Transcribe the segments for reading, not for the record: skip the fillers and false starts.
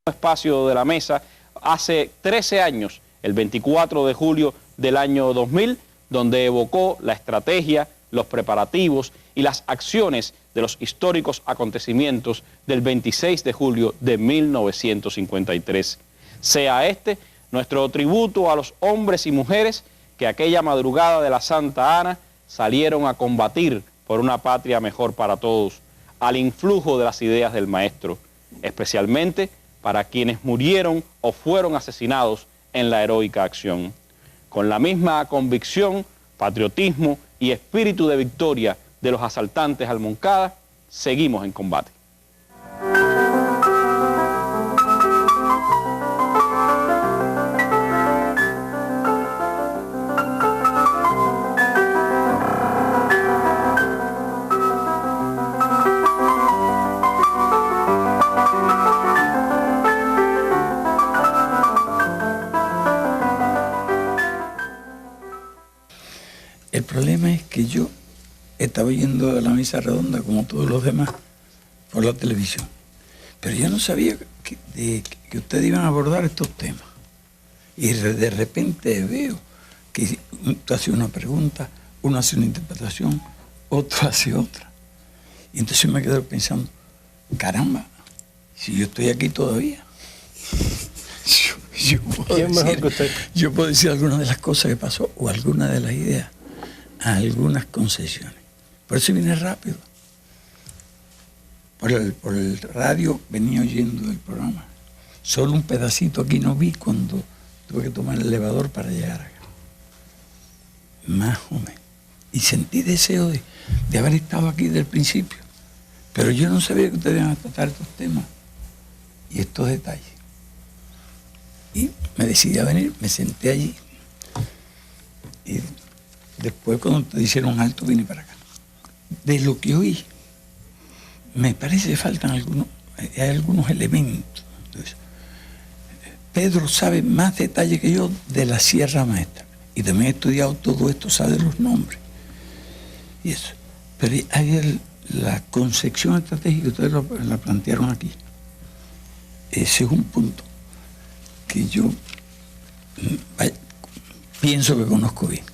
espacio de la mesa hace 13 años, el 24 de julio del año 2000, donde evocó la estrategia, los preparativos y las acciones de los históricos acontecimientos del 26 de julio de 1953. Sea este nuestro tributo a los hombres y mujeres que aquella madrugada de la Santa Ana salieron a combatir por una patria mejor para todos, al influjo de las ideas del maestro, especialmente para quienes murieron o fueron asesinados en la heroica acción. Con la misma convicción, patriotismo y espíritu de victoria de los asaltantes al Moncada, seguimos en combate. El problema es que yo estaba yendo a la mesa redonda como todos los demás por la televisión, pero yo no sabía que ustedes iban a abordar estos temas, y de repente veo que tú haces una pregunta, uno hace una interpretación, otro hace otra, y entonces me quedo pensando, caramba, si yo estoy aquí todavía, yo puedo decir algunas de las cosas que pasó o algunas de las ideas, algunas concesiones. Por eso vine rápido. Por el radio venía oyendo el programa. Solo un pedacito aquí no vi cuando tuve que tomar el elevador para llegar acá. Más o menos. Y sentí deseo de haber estado aquí desde el principio. Pero yo no sabía que ustedes iban a tratar estos temas y estos detalles. Y me decidí a venir, me senté allí. Y después, cuando te hicieron alto, vine para acá. De lo que oí, me parece que faltan algunos elementos. Entonces, Pedro sabe más detalle que yo de la Sierra Maestra. Y también he estudiado todo esto, sabe los nombres. Y eso. Pero hay la concepción estratégica, ustedes la plantearon aquí. Ese es un punto que yo pienso que conozco bien.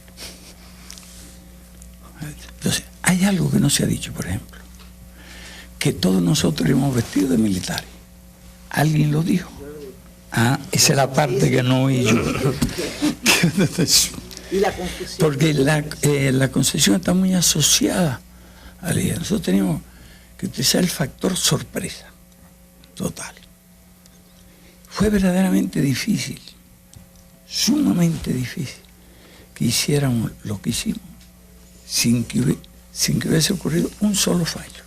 Entonces, hay algo que no se ha dicho, por ejemplo, que todos nosotros hemos vestido de militares. ¿Alguien lo dijo? Ah, esa es la parte que no oí yo. ¿Y la confusión? Porque la concesión está muy asociada a la idea. Nosotros tenemos que utilizar el factor sorpresa total. Fue verdaderamente difícil, sumamente difícil, que hiciéramos lo que hicimos sin que hubiese ocurrido un solo fallo.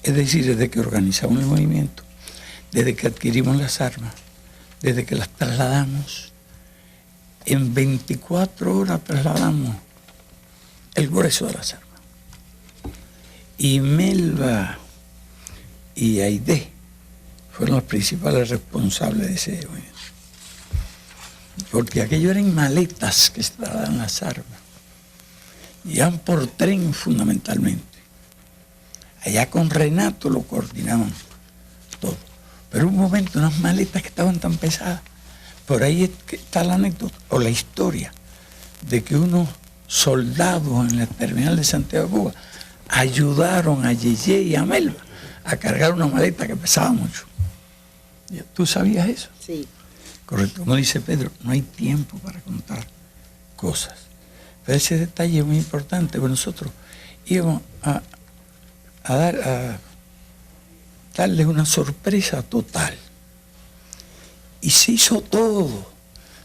Es decir, desde que organizamos el movimiento, desde que adquirimos las armas, desde que las trasladamos, en 24 horas trasladamos el grueso de las armas. Y Melba y Aide fueron los principales responsables de ese movimiento. Porque aquello eran maletas que se trasladan las armas. Iban por tren fundamentalmente. Allá con Renato lo coordinaban todo. Pero un momento, unas maletas que estaban tan pesadas. Por ahí está la anécdota o la historia de que unos soldados en la terminal de Santiago de Cuba ayudaron a Yeye y a Melba a cargar una maleta que pesaba mucho. ¿Tú sabías eso? Sí. Correcto. Como dice Pedro, no hay tiempo para contar cosas. Pero ese detalle es muy importante, porque nosotros íbamos a darles una sorpresa total. Y se hizo todo,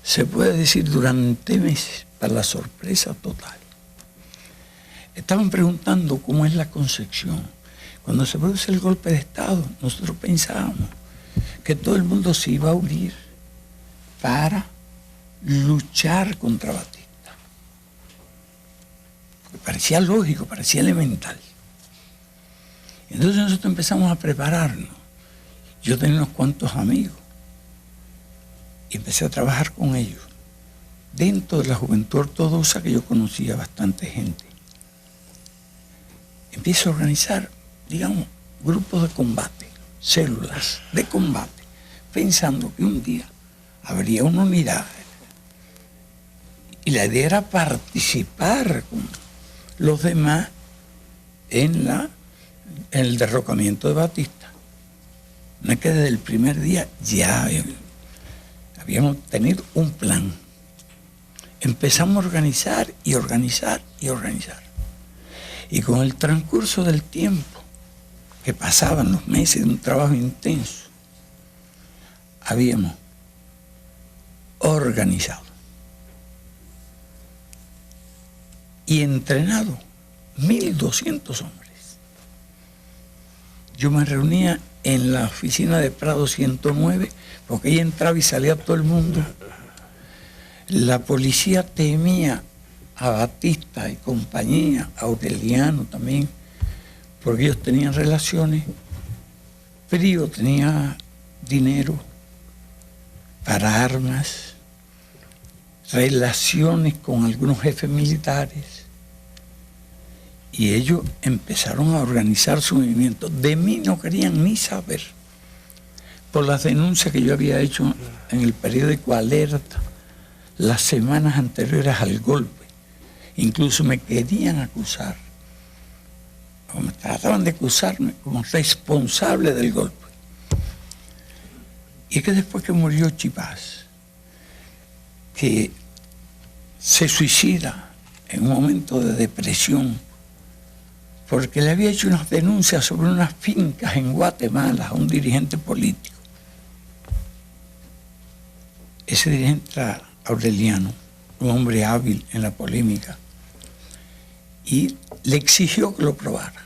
se puede decir, durante meses, para la sorpresa total. Estaban preguntando cómo es la concepción. Cuando se produce el golpe de Estado, nosotros pensábamos que todo el mundo se iba a unir para luchar contra Batista. Porque parecía lógico, parecía elemental. Entonces nosotros empezamos a prepararnos. Yo tenía unos cuantos amigos y empecé a trabajar con ellos. Dentro de la juventud ortodoxa, que yo conocía bastante gente, empiezo a organizar, digamos, grupos de combate. células de combate, pensando que un día habría una unidad. Y la idea era participar con los demás en el derrocamiento de Batista. No es que desde el primer día ya habíamos tenido un plan. Empezamos a organizar y organizar y organizar. Y con el transcurso del tiempo, que pasaban los meses de un trabajo intenso, habíamos organizado y entrenado 1.200 hombres. Yo me reunía en la oficina de Prado 109, porque ahí entraba y salía todo el mundo. La policía temía a Batista y compañía, a Aureliano también, porque ellos tenían relaciones. Frío tenía dinero para armas, relaciones con algunos jefes militares, y ellos empezaron a organizar su movimiento. De mí no querían ni saber, por las denuncias que yo había hecho en el periódico Alerta las semanas anteriores al golpe. Incluso me querían acusar, o me trataban de acusarme como responsable del golpe. Y es que después que murió Chipás, que se suicida en un momento de depresión, porque le había hecho unas denuncias sobre unas fincas en Guatemala a un dirigente político. Ese dirigente era Aureliano, un hombre hábil en la polémica, y le exigió que lo probara.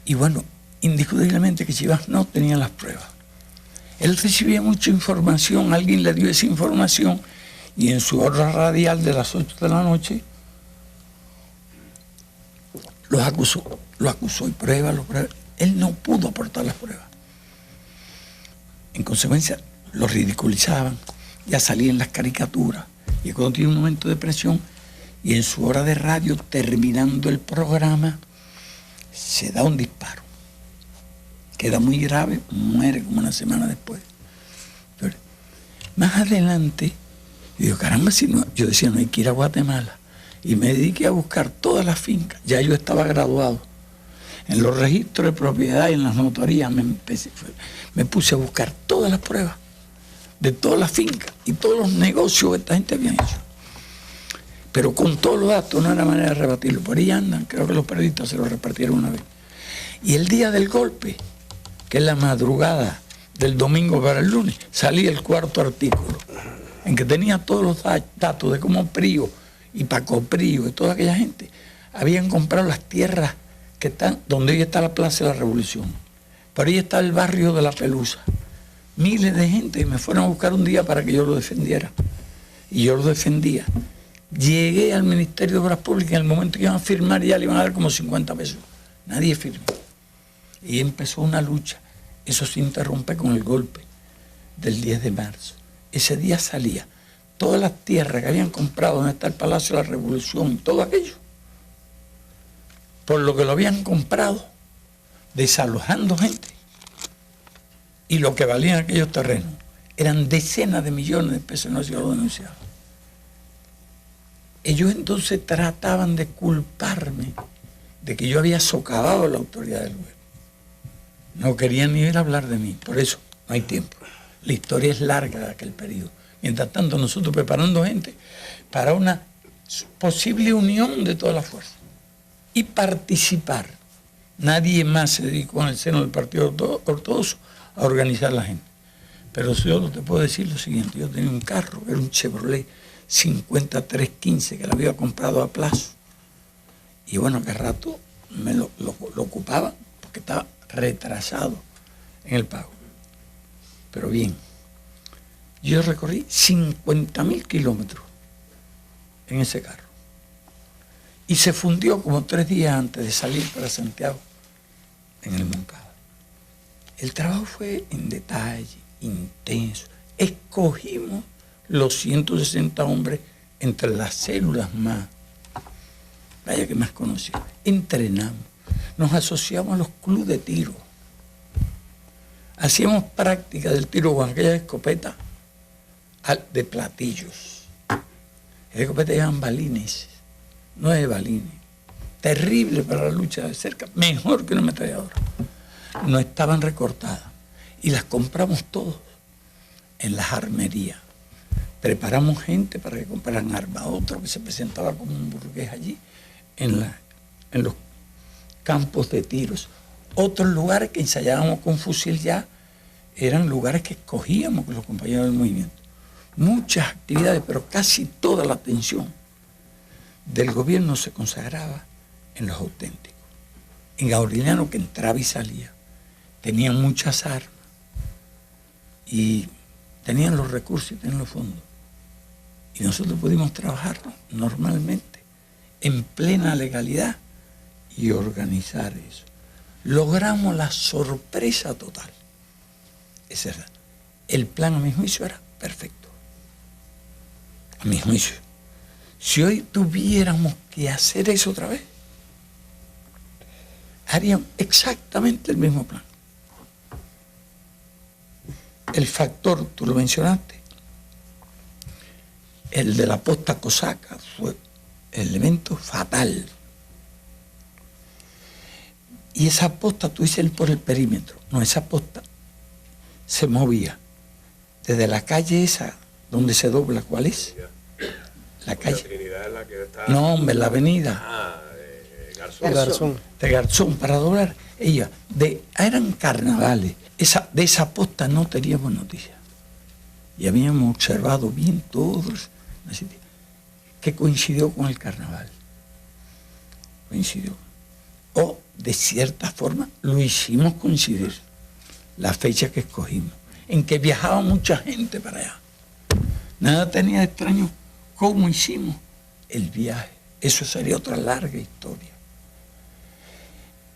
Y bueno, indiscutiblemente que Chivas no tenía las pruebas. Él recibía mucha información, alguien le dio esa información, y en su hora radial de las 8 de la noche lo acusó y prueba. Él no pudo aportar las pruebas. En consecuencia, lo ridiculizaban, ya salían las caricaturas, y cuando tiene un momento de presión, y en su hora de radio, terminando el programa, se da un disparo. Queda muy grave, muere como una semana después. Pero más adelante, digo, caramba, si no, yo decía, no hay que ir a Guatemala. Y me dediqué a buscar todas las fincas. Ya yo estaba graduado. En los registros de propiedad y en las notarías me puse a buscar todas las pruebas de todas las fincas y todos los negocios que esta gente había hecho. Pero con todos los datos no era manera de rebatirlo. Por ahí andan, creo que los periodistas se lo repartieron una vez. Y el día del golpe, que es la madrugada del domingo para el lunes, salía el cuarto artículo, en que tenía todos los datos de cómo Prío y Paco Prío y toda aquella gente habían comprado las tierras que están donde hoy está la Plaza de la Revolución. Por ahí está el barrio de La Pelusa. Miles de gente me fueron a buscar un día para que yo lo defendiera. Y yo lo defendía. Llegué al Ministerio de Obras Públicas, en el momento que iban a firmar ya le iban a dar como 50 pesos. Nadie firmó. Y empezó una lucha. Eso se interrumpe con el golpe del 10 de marzo. Ese día salía todas las tierras que habían comprado donde está el Palacio de la Revolución y todo aquello, por lo que lo habían comprado, desalojando gente. Y lo que valían aquellos terrenos eran decenas de millones de pesos, no se lo denunciaban. Ellos entonces trataban de culparme de que yo había socavado la autoridad del gobierno. No querían ni ir a hablar de mí, por eso no hay tiempo. La historia es larga de aquel periodo. Mientras tanto, nosotros preparando gente para una posible unión de todas las fuerzas y participar. Nadie más se dedicó en el seno del Partido Ortodoxo a organizar la gente. Pero yo te puedo decir lo siguiente: yo tenía un carro, era un Chevrolet 5315 que lo había comprado a plazo. Y bueno, que rato me lo ocupaba porque estaba retrasado en el pago. Pero bien, yo recorrí 50.000 kilómetros en ese carro. Y se fundió como 3 días antes de salir para Santiago, en el Moncada. El trabajo fue en detalle, intenso. Escogimos los 160 hombres entre las células más, vaya que más conocidas. Entrenamos. nos asociamos a los clubes de tiro. Hacíamos práctica del tiro con aquellas escopetas de platillos. Las escopetas llevan balines, 9 balines. Terrible para la lucha de cerca, mejor que una ametralladora. No estaban recortadas y las compramos todos en las armerías. Preparamos gente para que compraran armas. Otro que se presentaba como un burgués allí en los campos de tiros. Otros lugares que ensayábamos con fusil ya eran lugares que escogíamos con los compañeros del movimiento. Muchas actividades, pero casi toda la atención del gobierno se consagraba en los auténticos. En Aureliano, que entraba y salía, tenían muchas armas y tenían los recursos y tenían los fondos. Y nosotros pudimos trabajar normalmente, en plena legalidad, y organizar eso. Logramos la sorpresa total. Ese era. El plan, a mi juicio, era perfecto. A mi juicio. Si hoy tuviéramos que hacer eso otra vez, harían exactamente el mismo plan. El factor, tú lo mencionaste, el de la posta cosaca fue el elemento fatal. Y esa posta, tú dices por el perímetro, no, esa posta se movía desde la calle esa donde se dobla, ¿cuál es? La calle. La Trinidad es la que está... No, hombre, la avenida. Ah, Garzón. De Garzón, para doblar. Eran carnavales. De esa posta no teníamos noticias. Y habíamos observado bien todos, que coincidió con el carnaval. Coincidió. O, de cierta forma, lo hicimos coincidir. La fecha que escogimos, en que viajaba mucha gente para allá. Nada tenía de extraño cómo hicimos el viaje. Eso sería otra larga historia.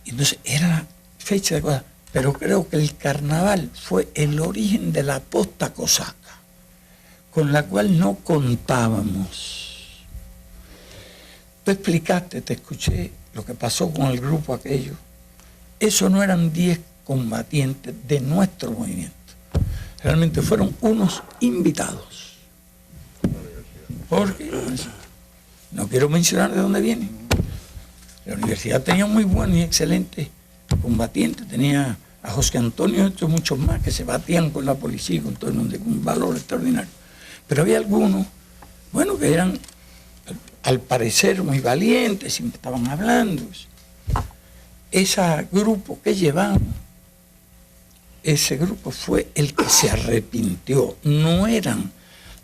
Entonces, era la fecha de cosas. Pero creo que el carnaval fue el origen de la posta cosaca, con la cual no contábamos. Tú explicaste, te escuché lo que pasó con el grupo aquello. Eso no eran 10 combatientes de nuestro movimiento. Realmente fueron unos invitados. Porque, no quiero mencionar de dónde vienen. La universidad tenía muy buenos y excelentes combatientes. Tenía a José Antonio y otros muchos más que se batían con la policía y con todo el mundo, con un valor extraordinario. Pero había algunos, bueno, que eran al parecer muy valientes, siempre estaban hablando. Ese grupo que llevamos, ese grupo fue el que se arrepintió. No eran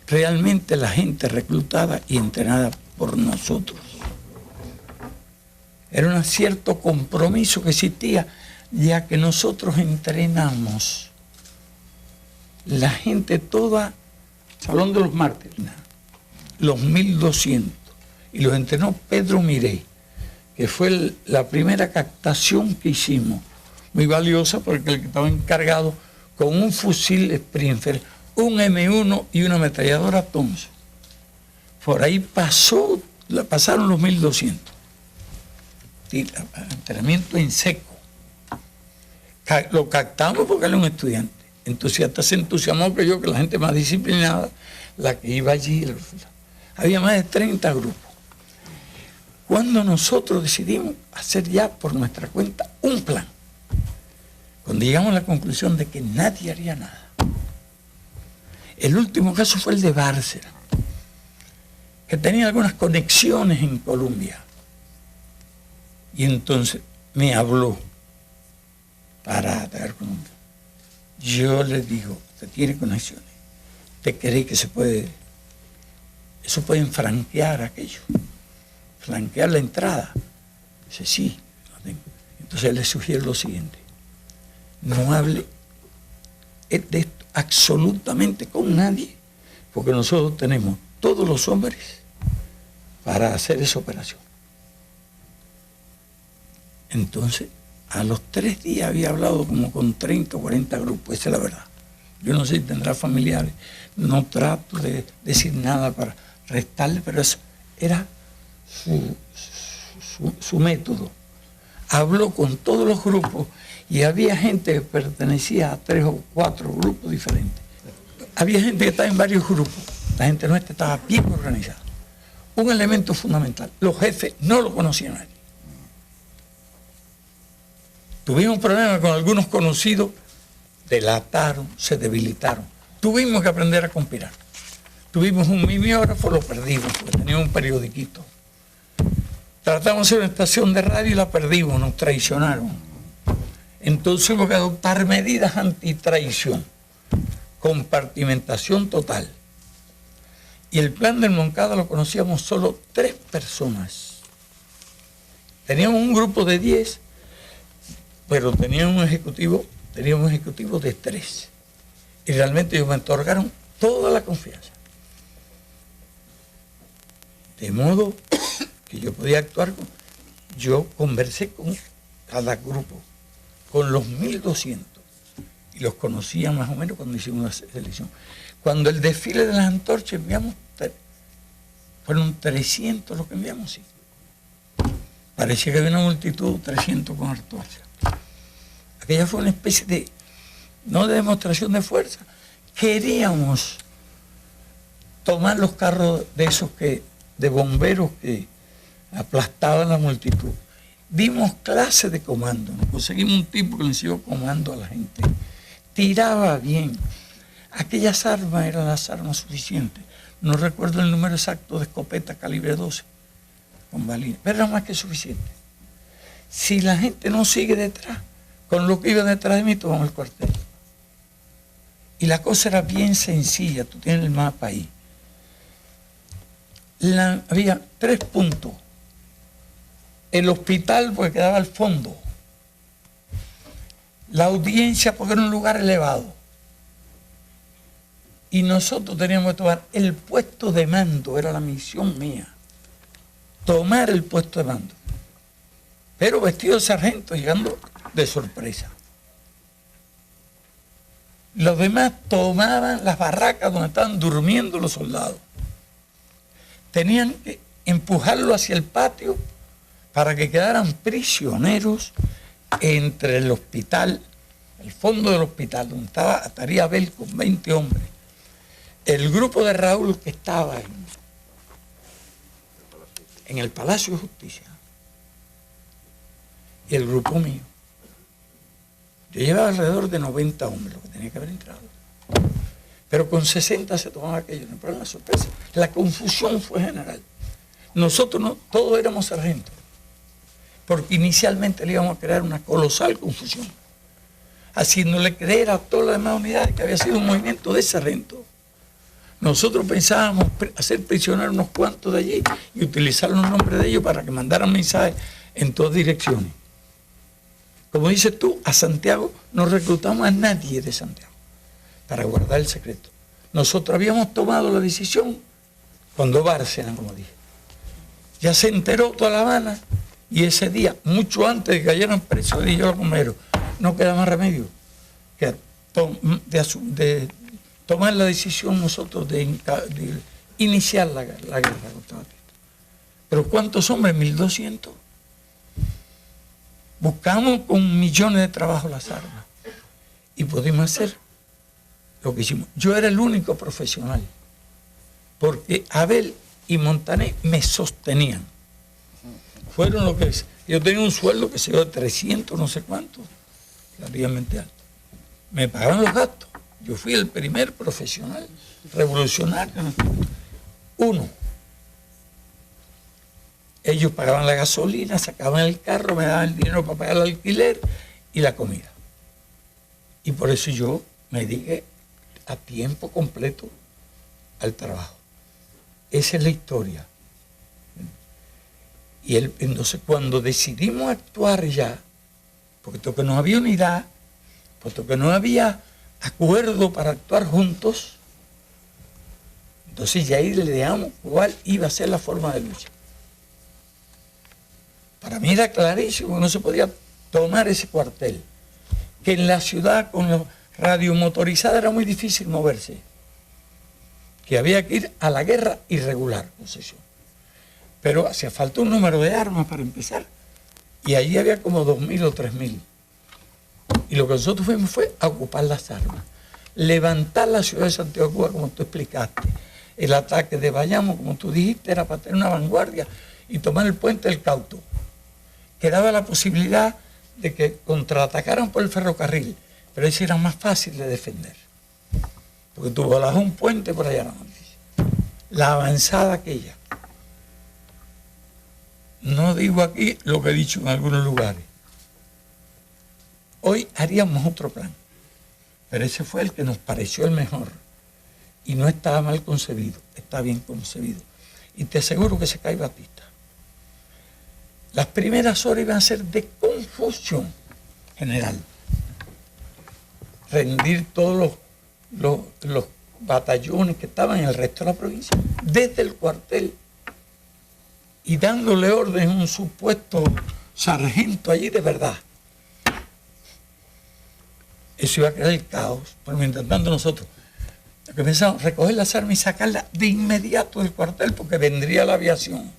realmente la gente reclutada y entrenada por nosotros. Era un cierto compromiso que existía, ya que nosotros entrenamos la gente toda, Salón de los Mártires, los 1200, y los entrenó Pedro Miré, que fue la primera captación que hicimos, muy valiosa porque el que estaba encargado con un fusil Springfield, un M1 y una ametralladora Thompson. Por ahí pasaron los 1200. Entrenamiento en seco. Lo captamos porque era un estudiante. Entusiasta, se entusiasmó que la gente más disciplinada, la que iba allí. Había más de 30 grupos. Cuando nosotros decidimos hacer ya por nuestra cuenta un plan, cuando llegamos a la conclusión de que nadie haría nada. El último caso fue el de Bárcena, que tenía algunas conexiones en Colombia. Y entonces me habló para traer Colombia. Yo le digo, usted tiene conexiones. ¿Usted cree que eso pueden franquear aquello? Franquear la entrada. Dice, sí, lo tengo. Entonces le sugiero lo siguiente. No hable de esto absolutamente con nadie, porque nosotros tenemos todos los hombres para hacer esa operación. Entonces, a los 3 días había hablado como con 30 o 40 grupos, esa es la verdad. Yo no sé si tendrá familiares, no trato de decir nada para restarle, pero eso era su método. habló con todos los grupos y había gente que pertenecía a 3 o 4 grupos diferentes. Había gente que estaba en varios grupos. La gente nuestra estaba bien organizada. Un elemento fundamental, los jefes no lo conocían a nadie. Tuvimos problemas con algunos conocidos, delataron, se debilitaron. Tuvimos que aprender a conspirar. Tuvimos un mimeógrafo, lo perdimos, porque teníamos un periodiquito. Tratamos de hacer una estación de radio y la perdimos, nos traicionaron. Entonces hubo que adoptar medidas antitraición, compartimentación total. Y el plan del Moncada lo conocíamos solo 3 personas. Teníamos un grupo de 10, pero teníamos un ejecutivo de 3. Y realmente ellos me otorgaron toda la confianza. De modo que yo podía actuar yo conversé con cada grupo, con los 1.200, y los conocía más o menos cuando hicimos una selección. Cuando el desfile de las antorchas enviamos, fueron 300 los que enviamos, sí. Parecía que había una multitud, 300 con antorchas. Aquella fue una especie de, no de demostración de fuerza, queríamos tomar los carros de esos de bomberos que aplastaban la multitud. Dimos clase de comando, nos conseguimos un tipo que le enseñó comando a la gente. Tiraba bien. Aquellas armas eran las armas suficientes. No recuerdo el número exacto de escopeta calibre 12 con balines, pero era más que suficiente. Si la gente no sigue detrás, con lo que iba detrás de mí, tomamos el cuartel. Y la cosa era bien sencilla, tú tienes el mapa ahí. Había 3 puntos. El hospital, porque quedaba al fondo. La audiencia, porque era un lugar elevado. Y nosotros teníamos que tomar el puesto de mando, era la misión mía. Tomar el puesto de mando. Pero vestido de sargento, llegando de sorpresa. Los demás tomaban las barracas donde estaban durmiendo los soldados. Tenían que empujarlo hacia el patio para que quedaran prisioneros entre el hospital, el fondo del hospital, donde estaría Abel con 20 hombres. El grupo de Raúl que estaba en el Palacio de Justicia y el grupo mío. Yo llevaba alrededor de 90 hombres, lo que tenía que haber entrado. Pero con 60 se tomaba aquello, no, pero era una sorpresa. La confusión fue general. Nosotros no, todos éramos sargentos, porque inicialmente le íbamos a crear una colosal confusión, haciéndole creer a todas las demás unidades que había sido un movimiento de sargentos. Nosotros pensábamos hacer prisioneros unos cuantos de allí y utilizar los nombres de ellos para que mandaran mensajes en todas direcciones. Como dices tú, a Santiago no reclutamos a nadie de Santiago para guardar el secreto. Nosotros habíamos tomado la decisión cuando Bárcena, como dije, ya se enteró toda La Habana, y ese día, mucho antes de que cayeran presos, dije yo a los bomberos, no queda más remedio que de tomar la decisión nosotros de iniciar la guerra contra Batista. Pero ¿cuántos hombres? 1.200. Buscamos con millones de trabajos las armas y pudimos hacer lo que hicimos. Yo era el único profesional, porque Abel y Montané me sostenían. Fueron lo que es. Yo tenía un sueldo que se dio de 300, no sé cuánto, relativamente alto. Me pagaban los gastos. Yo fui el primer profesional revolucionario. Uno. Ellos pagaban la gasolina, sacaban el carro, me daban el dinero para pagar el alquiler y la comida. Y por eso yo me dediqué a tiempo completo al trabajo. Esa es la historia. Y entonces cuando decidimos actuar ya, puesto que no había unidad, puesto que no había acuerdo para actuar juntos, entonces ya ahí le dejamos cuál iba a ser la forma de lucha. Para mí era clarísimo que no se podía tomar ese cuartel, que en la ciudad con la radio motorizada era muy difícil moverse, que había que ir a la guerra irregular, posesión. Pero hacía falta un número de armas para empezar, Y allí había como 2.000 o 3.000. Y lo que nosotros fuimos fue a ocupar las armas, levantar la ciudad de Santiago de Cuba, como tú explicaste. El ataque de Bayamo, como tú dijiste, era para tener una vanguardia y tomar el puente del Cauto. Quedaba la posibilidad de que contraatacaran por el ferrocarril, pero ese era más fácil de defender. Porque tú volabas un puente por allá, la avanzada aquella. No digo aquí lo que he dicho en algunos lugares. Hoy haríamos otro plan, pero ese fue el que nos pareció el mejor. Y no estaba mal concebido, está bien concebido. Y te aseguro que se cae Batista. Las primeras horas iban a ser de confusión general. Rendir todos los batallones que estaban en el resto de la provincia, desde el cuartel, y dándole orden a un supuesto sargento allí de verdad. Eso iba a crear el caos, pero mientras tanto nosotros lo que pensamos, recoger las armas y sacarlas de inmediato del cuartel, porque vendría la aviación.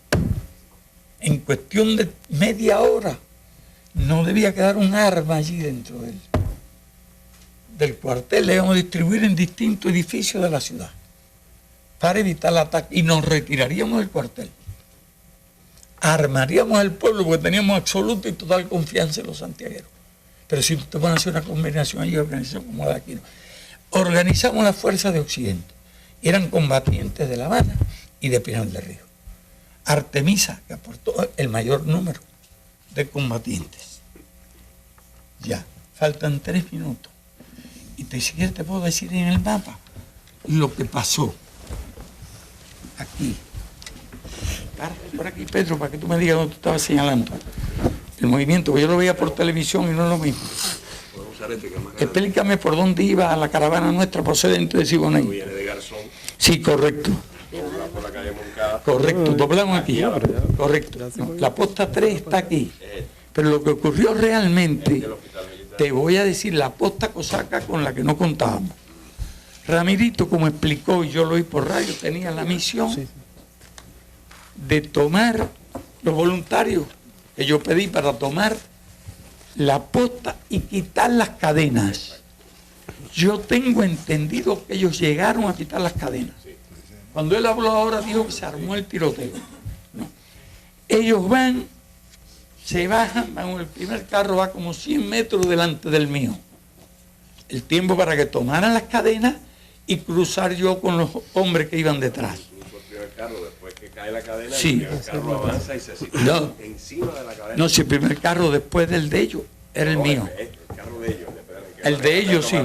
En cuestión de media hora no debía quedar un arma allí dentro del cuartel. Le íbamos a distribuir en distintos edificios de la ciudad para evitar el ataque y nos retiraríamos del cuartel. Armaríamos al pueblo porque teníamos absoluta y total confianza en los santiagueros. Pero si usted van a hacer una combinación allí, organización como la de aquí, no. Organizamos las fuerzas de Occidente. Eran combatientes de La Habana y de Pinal del Río. Artemisa, que aportó el mayor número de combatientes. Ya, faltan 3 minutos. Y siquiera te puedo decir en el mapa lo que pasó aquí. Párate por aquí, Pedro, para que tú me digas dónde tú estabas señalando. El movimiento, que yo lo veía por televisión y no es lo mismo. Explícame por dónde iba la caravana nuestra procedente de Siboney. Viene de Garzón. Sí, correcto. Por la calle Moncada. Correcto, doblamos aquí. Correcto. No, la posta 3 está aquí. Pero lo que ocurrió realmente, te voy a decir, la posta cosaca con la que no contábamos. Ramirito, como explicó, y yo lo oí por radio, tenía la misión de tomar los voluntarios que yo pedí para tomar la posta y quitar las cadenas. Yo tengo entendido que ellos llegaron a quitar las cadenas. Cuando él habló ahora dijo que se armó el tiroteo. No. Ellos van, se bajan, el primer carro va como 100 metros delante del mío. El tiempo para que tomaran las cadenas y cruzar yo con los hombres que iban detrás. El carro, después que cae la cadena, sí. El carro avanza y se sitúa encima de la cadena. No, si el primer carro después del de ellos era el mío. El carro de ellos. El de ellos sí.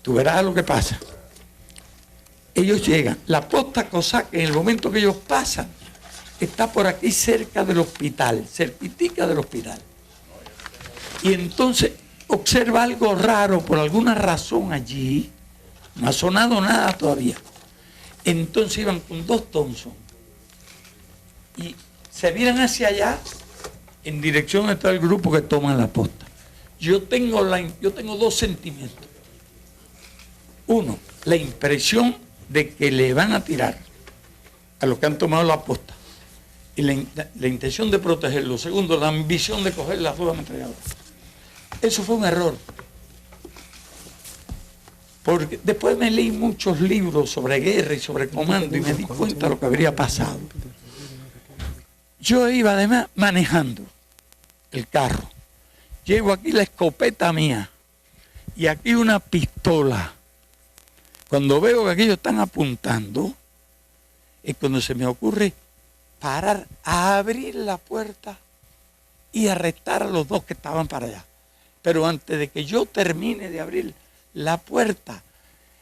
Tú verás lo que pasa. Ellos llegan. La posta cosaca, en el momento que ellos pasan, está por aquí cerca del hospital, cerquitica del hospital. Y entonces observa algo raro por alguna razón allí. No ha sonado nada todavía. Entonces iban con 2 Thompson y se miran hacia allá en dirección de todo el grupo que toma la posta. Yo tengo 2 sentimientos. Uno, la impresión de que le van a tirar a los que han tomado la posta y la intención de protegerlo. Segundo, la ambición de coger las 2 ametralladoras. Eso fue un error. Porque después me leí muchos libros sobre guerra y sobre comando y me di cuenta de lo que habría pasado. Yo iba además manejando el carro. Llevo aquí la escopeta mía y aquí una pistola. Cuando veo que aquellos están apuntando, es cuando se me ocurre parar, a abrir la puerta y arrestar a los 2 que estaban para allá. Pero antes de que yo termine de abrir la puerta,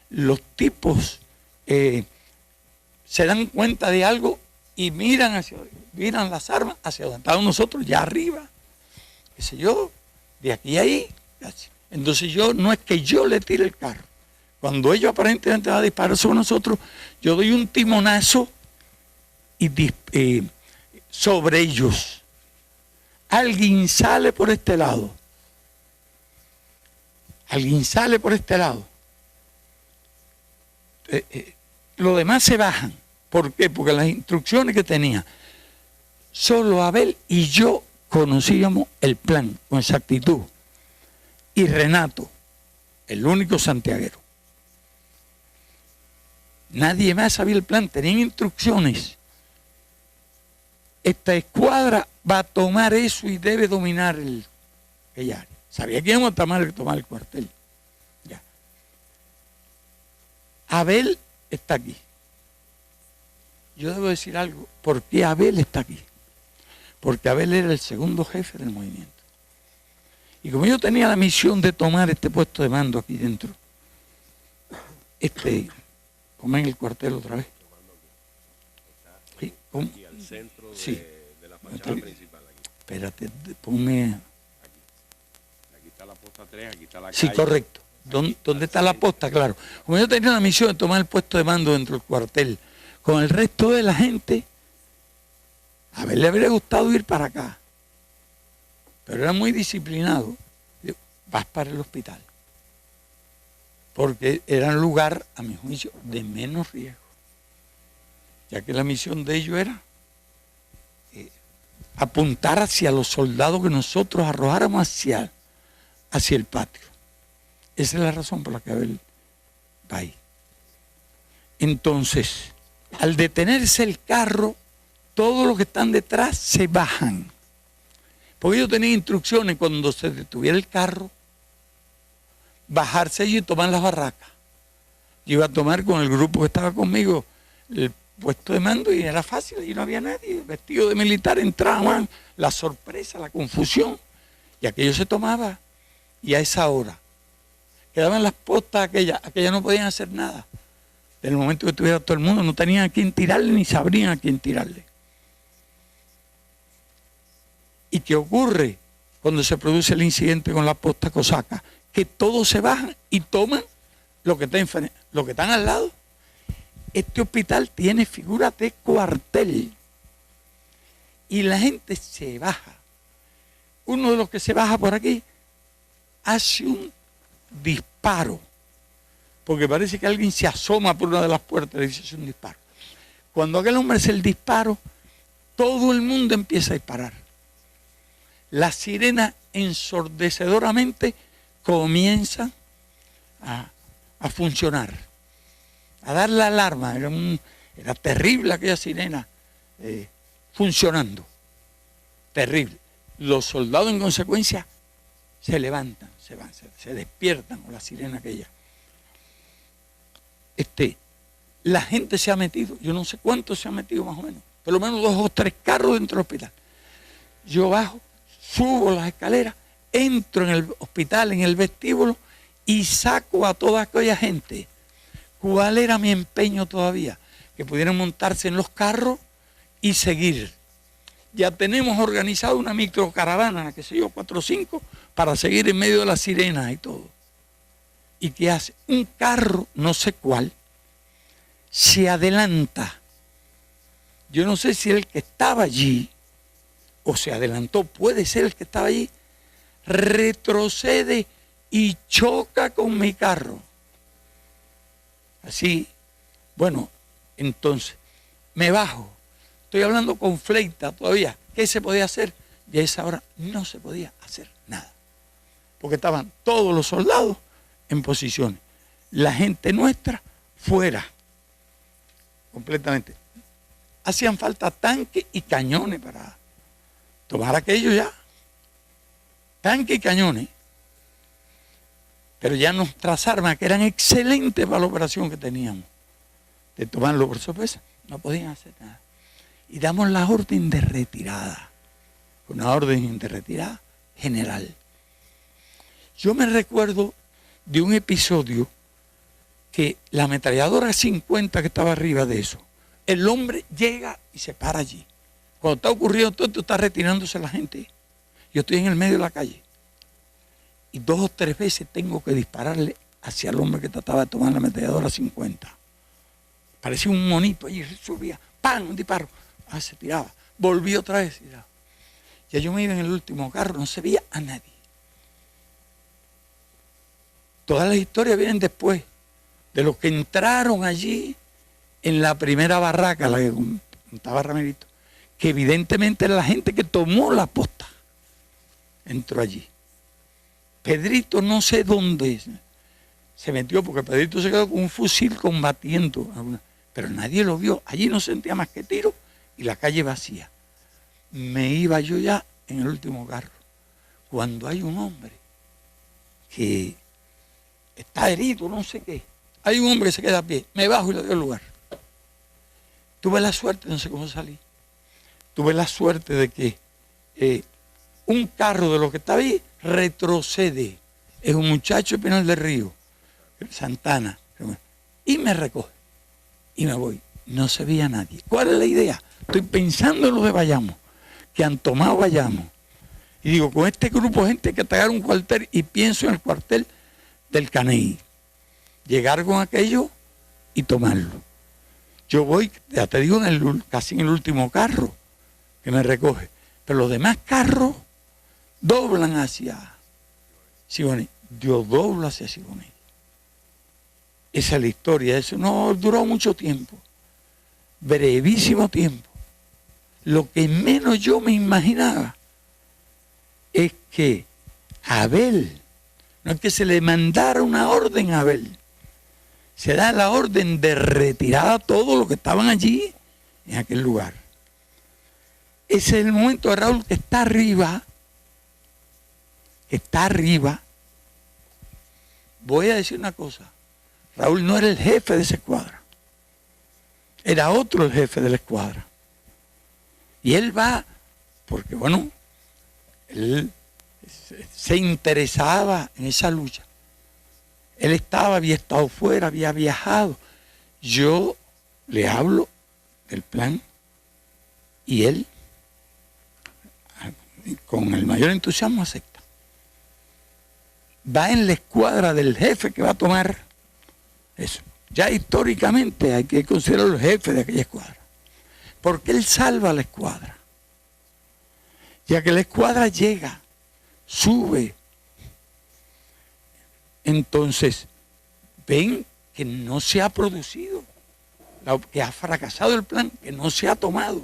los tipos se dan cuenta de algo y miran las armas hacia donde estábamos nosotros, ya arriba, qué sé yo, de aquí a ahí. Entonces no es que yo le tire el carro. Cuando ellos aparentemente van a disparar sobre nosotros, yo doy un timonazo y sobre ellos. Alguien sale por este lado. Los demás se bajan. ¿Por qué? Porque las instrucciones que tenía, solo Abel y yo conocíamos el plan con exactitud. Y Renato, el único santiaguero. Nadie más sabía el plan, tenían instrucciones. Esta escuadra va a tomar eso y debe dominar aquella área. Sabía que íbamos a tomar el cuartel. Ya. Abel está aquí. Yo debo decir algo. ¿Por qué Abel está aquí? Porque Abel era el segundo jefe del movimiento. Y como yo tenía la misión de tomar este puesto de mando aquí dentro, como en el cuartel otra vez. Sí, aquí al centro de la fachada principal. Aquí. Espérate, ponme. Aquí está la posta 3, aquí está la calle. Sí, correcto. ¿Dónde está la posta? Claro. Como yo tenía la misión de tomar el puesto de mando dentro del cuartel, con el resto de la gente, a ver, le habría gustado ir para acá. Pero era muy disciplinado. Digo, vas para el hospital. Porque era un lugar, a mi juicio, de menos riesgo. Ya que la misión de ellos era apuntar hacia los soldados que nosotros arrojáramos hacia el patio. Esa es la razón por la que Abel va ahí. Entonces, al detenerse el carro, todos los que están detrás se bajan. Porque yo tenía instrucciones cuando se detuviera el carro, bajarse allí y tomar las barracas. Yo iba a tomar con el grupo que estaba conmigo el puesto de mando y era fácil, allí no había nadie. Vestido de militar entraban, la sorpresa, la confusión. Y aquello se tomaba. Y a esa hora quedaban las postas aquellas no podían hacer nada. En el momento que estuviera todo el mundo, no tenían a quién tirarle ni sabrían a quién tirarle. ¿Y qué ocurre cuando se produce el incidente con la posta cosaca? Que todos se bajan y toman lo que están al lado. Este hospital tiene figura de cuartel. Y la gente se baja. Uno de los que se baja por aquí hace un disparo. Porque parece que alguien se asoma por una de las puertas y dice, es un disparo. Cuando aquel hombre hace el disparo, todo el mundo empieza a disparar. Las sirenas ensordecedoramente comienzan a funcionar, a dar la alarma. Era terrible aquella sirena funcionando. Terrible. Los soldados en consecuencia se levantan, se despiertan con la sirena aquella. La gente se ha metido, yo no sé cuántos se han metido más o menos, por lo menos 2 o 3 carros dentro del hospital. Yo bajo, subo las escaleras, entro en el hospital, en el vestíbulo y saco a toda aquella gente. ¿Cuál era mi empeño todavía? Que pudieran montarse en los carros y seguir. Ya tenemos organizado una microcaravana, qué sé yo, 4 o 5, para seguir en medio de las sirenas y todo. ¿Y qué hace? Un carro, no sé cuál, se adelanta. Yo no sé si el que estaba allí, o se adelantó, puede ser el que estaba allí, retrocede y choca con mi carro. Así, bueno, entonces, me bajo. Estoy hablando con Fleita todavía. ¿Qué se podía hacer? Y a esa hora no se podía hacer nada. Porque estaban todos los soldados en posiciones. La gente nuestra fuera. Completamente. Hacían falta tanques y cañones para tomar aquello ya. Tanques y cañones. Pero ya nuestras armas, que eran excelentes para la operación que teníamos, de tomarlo por sorpresa, no podían hacer nada. Y damos la orden de retirada. Una orden de retirada general. Yo me recuerdo de un episodio que la ametralladora 50 que estaba arriba de eso, el hombre llega y se para allí. Cuando está ocurriendo todo esto, está retirándose la gente. Yo estoy en el medio de la calle. Y 2 o 3 veces tengo que dispararle hacia el hombre que trataba de tomar la ametralladora 50. Parecía un monito allí, subía, ¡pam! Un disparo. Se tiraba. Volví otra vez. Tiraba. Ya yo me iba en el último carro, no se veía a nadie. Todas las historias vienen después de los que entraron allí en la primera barraca, la que contaba Ramirito, que evidentemente era la gente que tomó la posta. entró allí. Pedrito no sé dónde se metió, porque Pedrito se quedó con un fusil combatiendo, pero nadie lo vio. Allí no sentía más que tiro y la calle vacía. Me iba yo ya en el último carro, cuando hay un hombre que está herido, no sé qué. Hay un hombre que se queda a pie, me bajo y le doy el lugar. Tuve la suerte, no sé cómo salí, tuve la suerte de que un carro de los que estaba ahí retrocede. Es un muchacho de Pinal del Río, Santana, y me recoge. Y me voy. No se veía nadie. ¿Cuál es la idea? Estoy pensando en los de Bayamo, que han tomado Bayamo. Y digo, con este grupo de gente hay que atacar un cuartel, y pienso en el cuartel del Caney. Llegar con aquello y tomarlo. Yo voy, ya te digo, casi en el último carro que me recoge. Pero los demás carros doblan hacia Siboney. Yo doblo hacia Siboney. Esa es la historia. Eso no duró mucho tiempo. Brevísimo tiempo. Lo que menos yo me imaginaba es que Abel, no es que se le mandara una orden a Abel, se da la orden de retirar a todos los que estaban allí, en aquel lugar. Ese es el momento de Raúl que está arriba. Voy a decir una cosa. Raúl no era el jefe de esa escuadra. Era otro el jefe de la escuadra. Y él va, porque bueno, él se interesaba en esa lucha. Él había estado fuera, había viajado. Yo le hablo del plan y él, con el mayor entusiasmo, acepta. Va en la escuadra del jefe que va a tomar eso. Ya históricamente hay que considerarlo el jefe de aquella escuadra, porque él salva a la escuadra. Ya que la escuadra llega, sube, entonces ven que no se ha producido, que ha fracasado el plan, que no se ha tomado.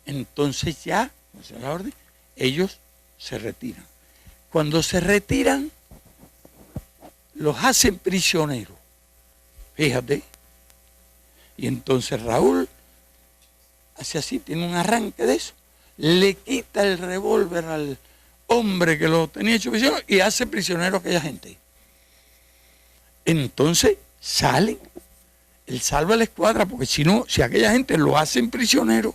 Entonces ya, o sea, la orden, ellos se retiran. Cuando se retiran, los hacen prisioneros. Fíjate. Y entonces Raúl hace así, tiene un arranque de eso, le quita el revólver al hombre que lo tenía hecho prisionero y hace prisionero a aquella gente. Entonces salen, él salva a la escuadra, porque si no, si aquella gente lo hacen prisionero,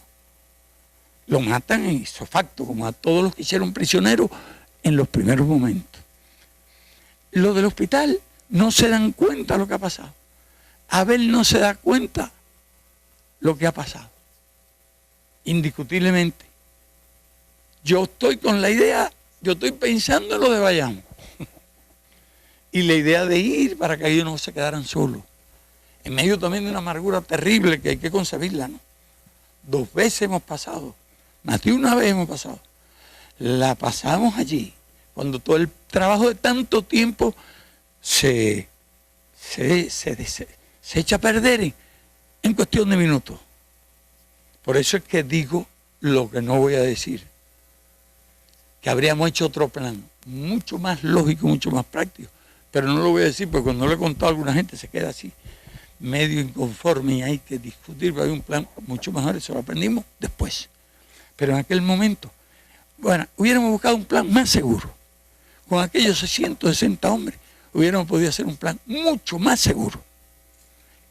lo matan en ipso facto, como a todos los que hicieron prisioneros en los primeros momentos. Los del hospital no se dan cuenta de lo que ha pasado. Abel no se da cuenta lo que ha pasado. Indiscutiblemente. Yo estoy con la idea, yo estoy pensando en lo de Bayamo. Y la idea de ir para que ellos no se quedaran solos. En medio también de una amargura terrible que hay que concebirla, ¿no? 2 veces hemos pasado, más de una vez hemos pasado. La pasamos allí, cuando todo el trabajo de tanto tiempo se echa a perder en cuestión de minutos. Por eso es que digo lo que no voy a decir. Que habríamos hecho otro plan, mucho más lógico, mucho más práctico. Pero no lo voy a decir porque cuando lo he contado a alguna gente se queda así, medio inconforme, y hay que discutir, pero hay un plan mucho mejor, eso lo aprendimos después. Pero en aquel momento, bueno, hubiéramos buscado un plan más seguro. Con aquellos 660 hombres, hubiéramos podido hacer un plan mucho más seguro.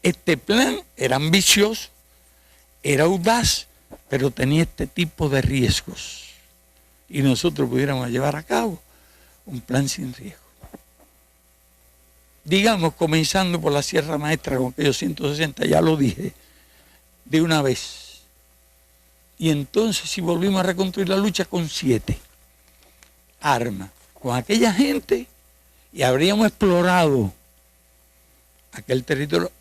Este plan era ambicioso, era audaz, pero tenía este tipo de riesgos. Y nosotros pudiéramos llevar a cabo un plan sin riesgo. Digamos, comenzando por la Sierra Maestra con aquellos 160, ya lo dije, de una vez. Y entonces si volvimos a reconstruir la lucha con 7 armas, con aquella gente, y habríamos explorado aquel territorio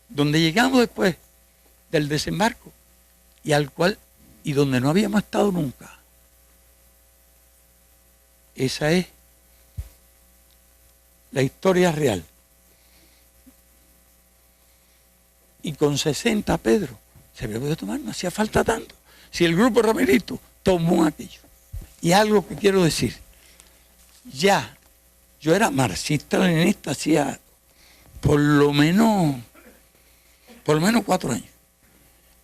donde llegamos después del desembarco y donde no habíamos estado nunca. Esa es la historia real. Y con 60, Pedro, se había podido tomar, no hacía falta tanto. Si el grupo Ramirito tomó aquello. Y algo que quiero decir, ya, yo era marxista-leninista hacía por lo menos 4 años.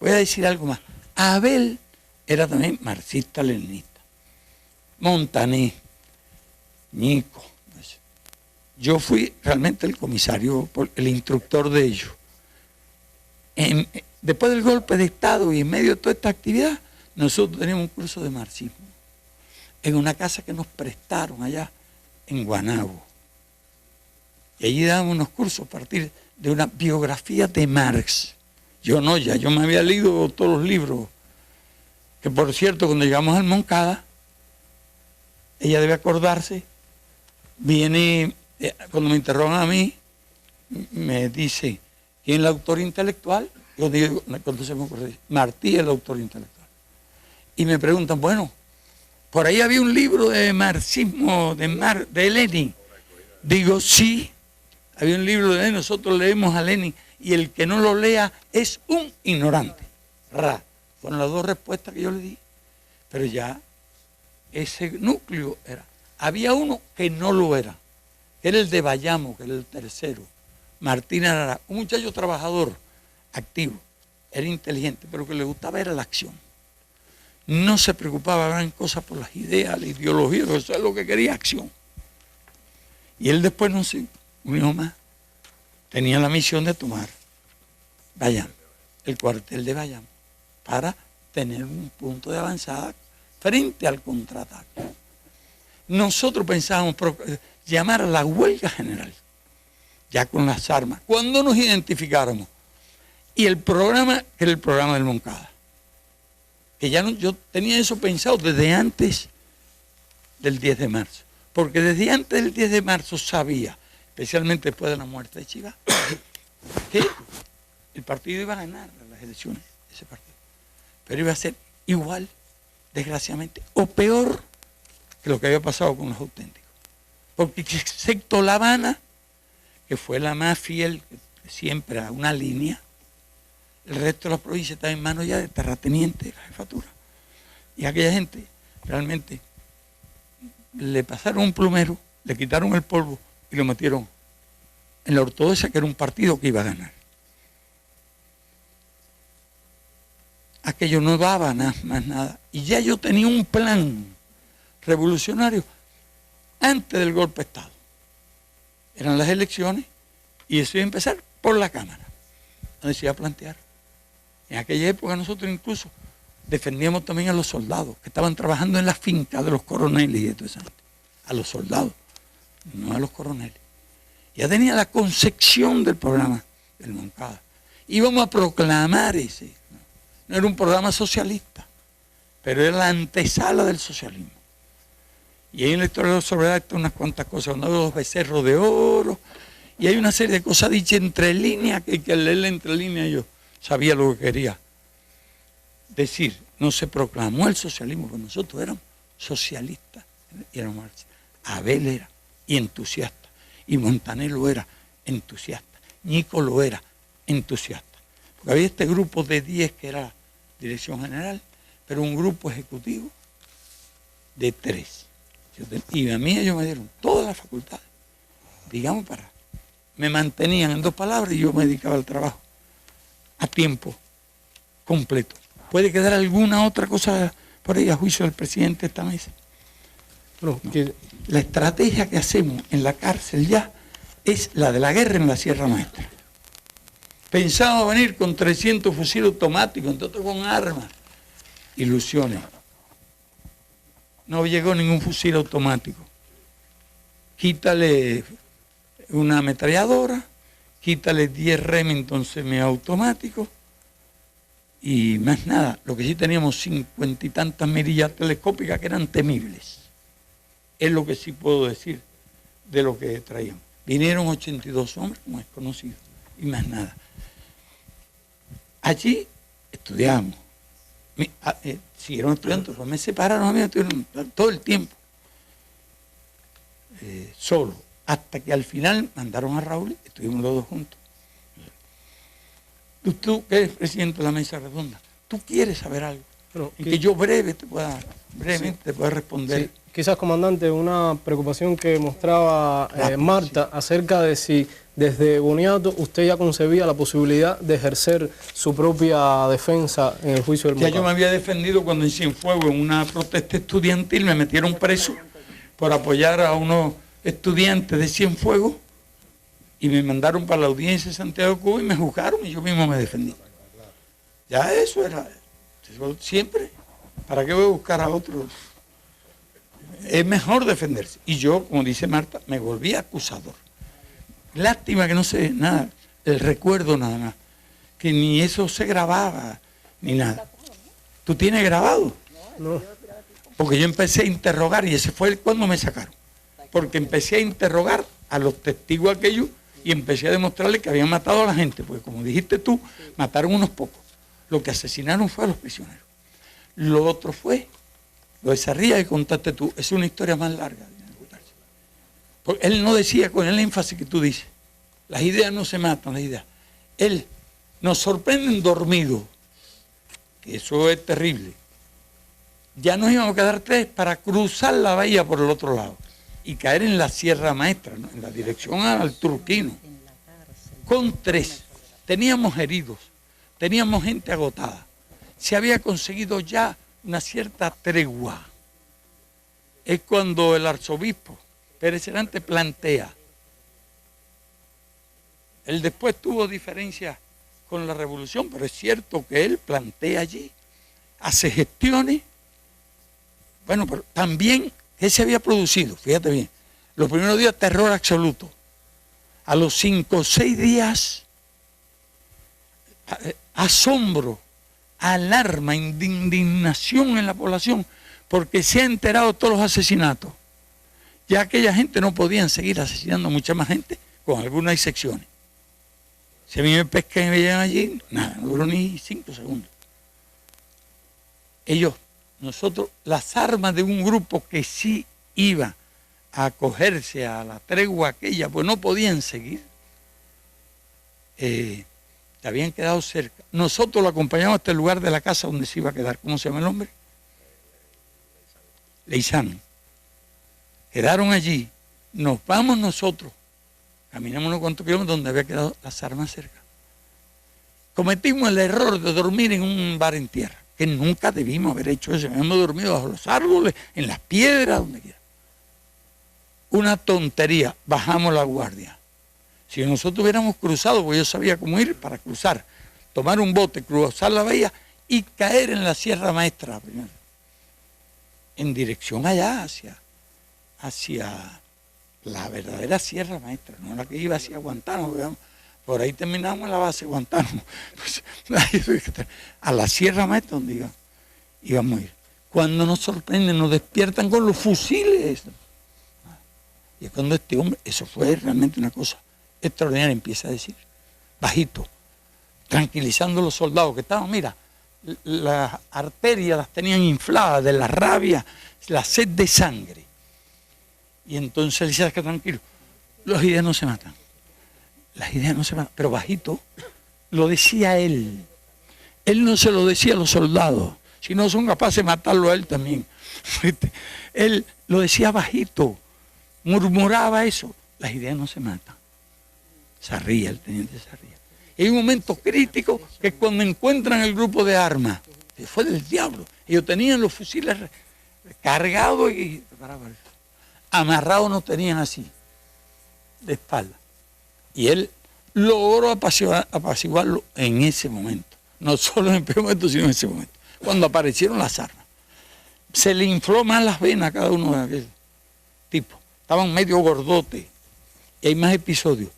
Voy a decir algo más. Abel era también marxista-leninista. Montané, Nico. Yo fui realmente el comisario, el instructor de ellos. Después del golpe de Estado y en medio de toda esta actividad, nosotros teníamos un curso de marxismo en una casa que nos prestaron allá en Guanabo. Y allí dábamos unos cursos a partir de una biografía de Marx. Yo me había leído todos los libros. Que por cierto, cuando llegamos al Moncada, ella debe acordarse, viene, cuando me interrogan a mí, me dice, ¿quién es el autor intelectual? Yo digo, cuando se me ocurre, Martí es el autor intelectual. Y me preguntan, bueno, por ahí había un libro de marxismo de Lenin. Digo, sí, había un libro de Lenin, nosotros leemos a Lenin, y el que no lo lea es un ignorante. Fueron las 2 respuestas que yo le di. Pero ya ese núcleo era. Había uno que no lo era, que era el de Bayamo, que era el tercero. Martín Arara, un muchacho trabajador, activo, era inteligente, pero que le gustaba era la acción. No se preocupaba gran cosa por las ideas, la ideología, eso es lo que quería, acción. Y él después, no sé, un hijo más, tenía la misión de tomar Bayamo, el cuartel de Bayamo, para tener un punto de avanzada frente al contraataque. Nosotros pensábamos llamar a la huelga general, ya con las armas, cuando nos identificáramos. Y el programa era el programa del Moncada, que ya yo tenía eso pensado desde antes del 10 de marzo, porque desde antes del 10 de marzo sabía, especialmente después de la muerte de Chivas, que el partido iba a ganar las elecciones, ese partido, pero iba a ser igual, desgraciadamente, o peor que lo que había pasado con los auténticos. Porque excepto La Habana, que fue la más fiel siempre a una línea, el resto de la provincia estaba en manos ya de terratenientes de la jefatura. Y aquella gente realmente le pasaron un plumero, le quitaron el polvo y lo metieron en la ortodoxia, que era un partido que iba a ganar. Aquello no daba más nada. Y ya yo tenía un plan revolucionario antes del golpe de Estado. Eran las elecciones y eso iba a empezar por la Cámara, donde se iba a plantear. En aquella época nosotros incluso defendíamos también a los soldados que estaban trabajando en las fincas de los coroneles y de toda esa gente. A los soldados, no a los coroneles. Ya tenía la concepción del programa del Moncada. Íbamos a proclamar ese. No era un programa socialista, pero era la antesala del socialismo. Y ahí en la historia de la soledad están unas cuantas cosas, uno de los becerros de oro, y hay una serie de cosas dichas entre líneas, que hay que leerla entre líneas. Yo sabía lo que quería decir. No se proclamó el socialismo, porque nosotros éramos socialistas y éramos marxistas. Abel era, y entusiasta, y Montané lo era, entusiasta, Nico lo era, entusiasta. Porque había este grupo de 10 que era la dirección general, pero un grupo ejecutivo de 3. Y a mí ellos me dieron todas las facultades, digamos, me mantenían en 2 palabras y yo me dedicaba al trabajo a tiempo completo. ¿Puede quedar alguna otra cosa por ahí a juicio del presidente esta mesa? No. La estrategia que hacemos en la cárcel ya es la de la guerra en la Sierra Maestra. Pensábamos venir con 300 fusiles automáticos, entre otros con armas. Ilusiones. No llegó ningún fusil automático. Quítale una ametralladora, quítale 10 Remington semiautomáticos y más nada. Lo que sí teníamos 50 y tantas mirillas telescópicas que eran temibles. Es lo que sí puedo decir de lo que traíamos. Vinieron 82 hombres, como es conocido, y más nada. Allí estudiamos. Siguieron estudiando, después me separaron a mí, todo el tiempo. Solo. Hasta que al final mandaron a Raúl y estuvimos los 2 juntos. Tú que eres presidente de la mesa redonda, tú quieres saber algo. Bueno, en que yo brevemente te pueda responder. Sí. Quizás, comandante, una preocupación que mostraba Marta acerca de si desde Boniato usted ya concebía la posibilidad de ejercer su propia defensa en el juicio del Ya Mocao. yo me había defendido cuando en Cienfuegos, en una protesta estudiantil, me metieron preso por apoyar a unos estudiantes de Cienfuegos y me mandaron para la audiencia de Santiago de Cuba y me juzgaron y yo mismo me defendí. Ya eso era siempre. ¿Para qué voy a buscar a otros? Es mejor defenderse. Y yo, como dice Marta, me volví acusador. Lástima que no sé nada, el recuerdo nada más, que ni eso se grababa, ni nada. ¿Tú tienes grabado? No. Porque yo empecé a interrogar y ese fue cuando me sacaron. Porque empecé a interrogar a los testigos aquellos y empecé a demostrarles que habían matado a la gente, porque como dijiste tú, mataron unos pocos. Lo que asesinaron fue a los prisioneros. Lo otro fue, lo de Sarria que contaste tú, es una historia más larga. Porque él no decía con el énfasis que tú dices, las ideas no se matan, las ideas. Él nos sorprenden dormidos, que eso es terrible. Ya nos íbamos a quedar 3 para cruzar la bahía por el otro lado y caer en la Sierra Maestra, ¿no? En la dirección al Turquino. Con 3, teníamos heridos, teníamos gente agotada. Se había conseguido ya una cierta tregua. Es cuando el arzobispo Pérez Herante plantea. Él después tuvo diferencias con la revolución, pero es cierto que él plantea allí, hace gestiones. Bueno, pero también, ¿qué se había producido? Fíjate bien, los primeros días terror absoluto. A los 5 o 6 días, asombro, alarma, indignación en la población, porque se ha enterado de todos los asesinatos. Ya aquella gente no podían seguir asesinando a mucha más gente, con algunas excepciones. Si a mí me pescan y me llegan allí, nada, no duró ni 5 segundos. Nosotros, las armas de un grupo que sí iba a acogerse a la tregua aquella, pues no podían seguir, habían quedado cerca. Nosotros lo acompañamos hasta el lugar de la casa donde se iba a quedar. ¿Cómo se llama el hombre? Leizano. Quedaron allí, nos vamos nosotros, caminamos unos cuantos kilómetros donde había quedado las armas cerca. Cometimos el error de dormir en un bar en tierra, que nunca debimos haber hecho eso. Hemos dormido bajo los árboles, en las piedras, donde quiera. Una tontería, bajamos la guardia. Si nosotros hubiéramos cruzado, porque yo sabía cómo ir para cruzar, tomar un bote, cruzar la bahía y caer en la Sierra Maestra primero, en dirección allá, hacia la verdadera Sierra Maestra, no la que iba hacia Guantánamo, digamos. Por ahí terminamos en la base de Guantánamo, pues, a la Sierra Maestra donde íbamos a ir. Cuando nos sorprenden, nos despiertan con los fusiles. Y es cuando este hombre, eso fue realmente una cosa extraordinaria, empieza a decir, bajito, tranquilizando a los soldados que estaban, mira, las arterias las tenían infladas de la rabia, la sed de sangre. Y entonces él dice, que tranquilo, las ideas no se matan. Las ideas no se matan. Pero bajito, lo decía él. Él no se lo decía a los soldados, si no son capaces de matarlo a él también. Él lo decía bajito, murmuraba eso. Las ideas no se matan. Sarria, el teniente Sarria. Y hay un momento crítico que es cuando encuentran el grupo de armas, que fue del diablo. Ellos tenían los fusiles cargados y amarrados, no tenían así, de espalda. Y él logró apaciguarlo en ese momento. No solo en el primer momento, sino en ese momento. Cuando aparecieron las armas. Se le infló más las venas a cada uno de aquel tipo. Estaban medio gordotes. Y hay más episodios.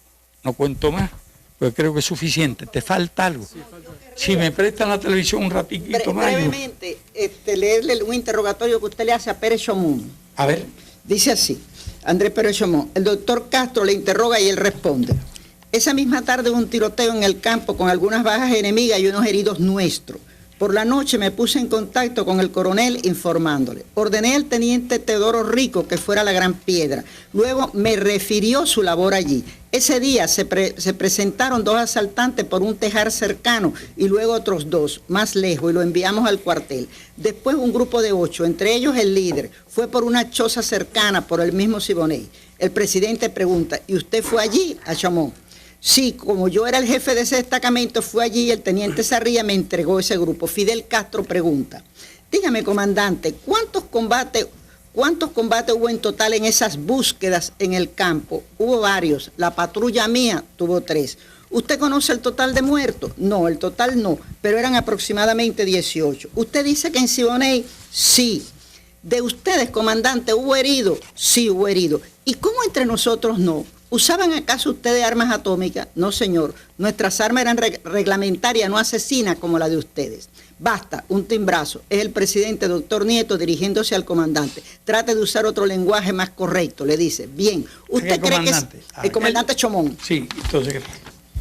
No cuento más, pues creo que es suficiente. ¿Te falta algo? Sí, falta. Si me prestan la televisión un ratiquito más. Brevemente, leerle un interrogatorio que usted le hace a Pérez Chomún. A ver. Dice así, Andrés Pérez Chomún, el doctor Castro le interroga y él responde. Esa misma tarde hubo un tiroteo en el campo con algunas bajas enemigas y unos heridos nuestros. Por la noche me puse en contacto con el coronel informándole. Ordené al teniente Teodoro Rico que fuera a la Gran Piedra. Luego me refirió su labor allí. Ese día se presentaron 2 asaltantes por un tejar cercano y luego otros 2 más lejos y lo enviamos al cuartel. Después un grupo de 8, entre ellos el líder, fue por una choza cercana por el mismo Siboney. El presidente pregunta, ¿y usted fue allí, a Chamón? Sí, como yo era el jefe de ese destacamento, fue allí y el teniente Sarría me entregó ese grupo. Fidel Castro pregunta, dígame, comandante, ¿cuántos combates hubo en total en esas búsquedas en el campo? Hubo varios, la patrulla mía tuvo 3. ¿Usted conoce el total de muertos? No, el total no, pero eran aproximadamente 18. ¿Usted dice que en Siboney? Sí. ¿De ustedes, comandante, hubo heridos? Sí, hubo heridos. ¿Y cómo entre nosotros no? ¿Usaban acaso ustedes armas atómicas? No, señor. Nuestras armas eran reglamentarias, no asesinas como la de ustedes. Basta, un timbrazo. Es el presidente, doctor Nieto, dirigiéndose al comandante. Trate de usar otro lenguaje más correcto, le dice. Bien, ¿usted cree que el comandante Chomón? Sí, entonces...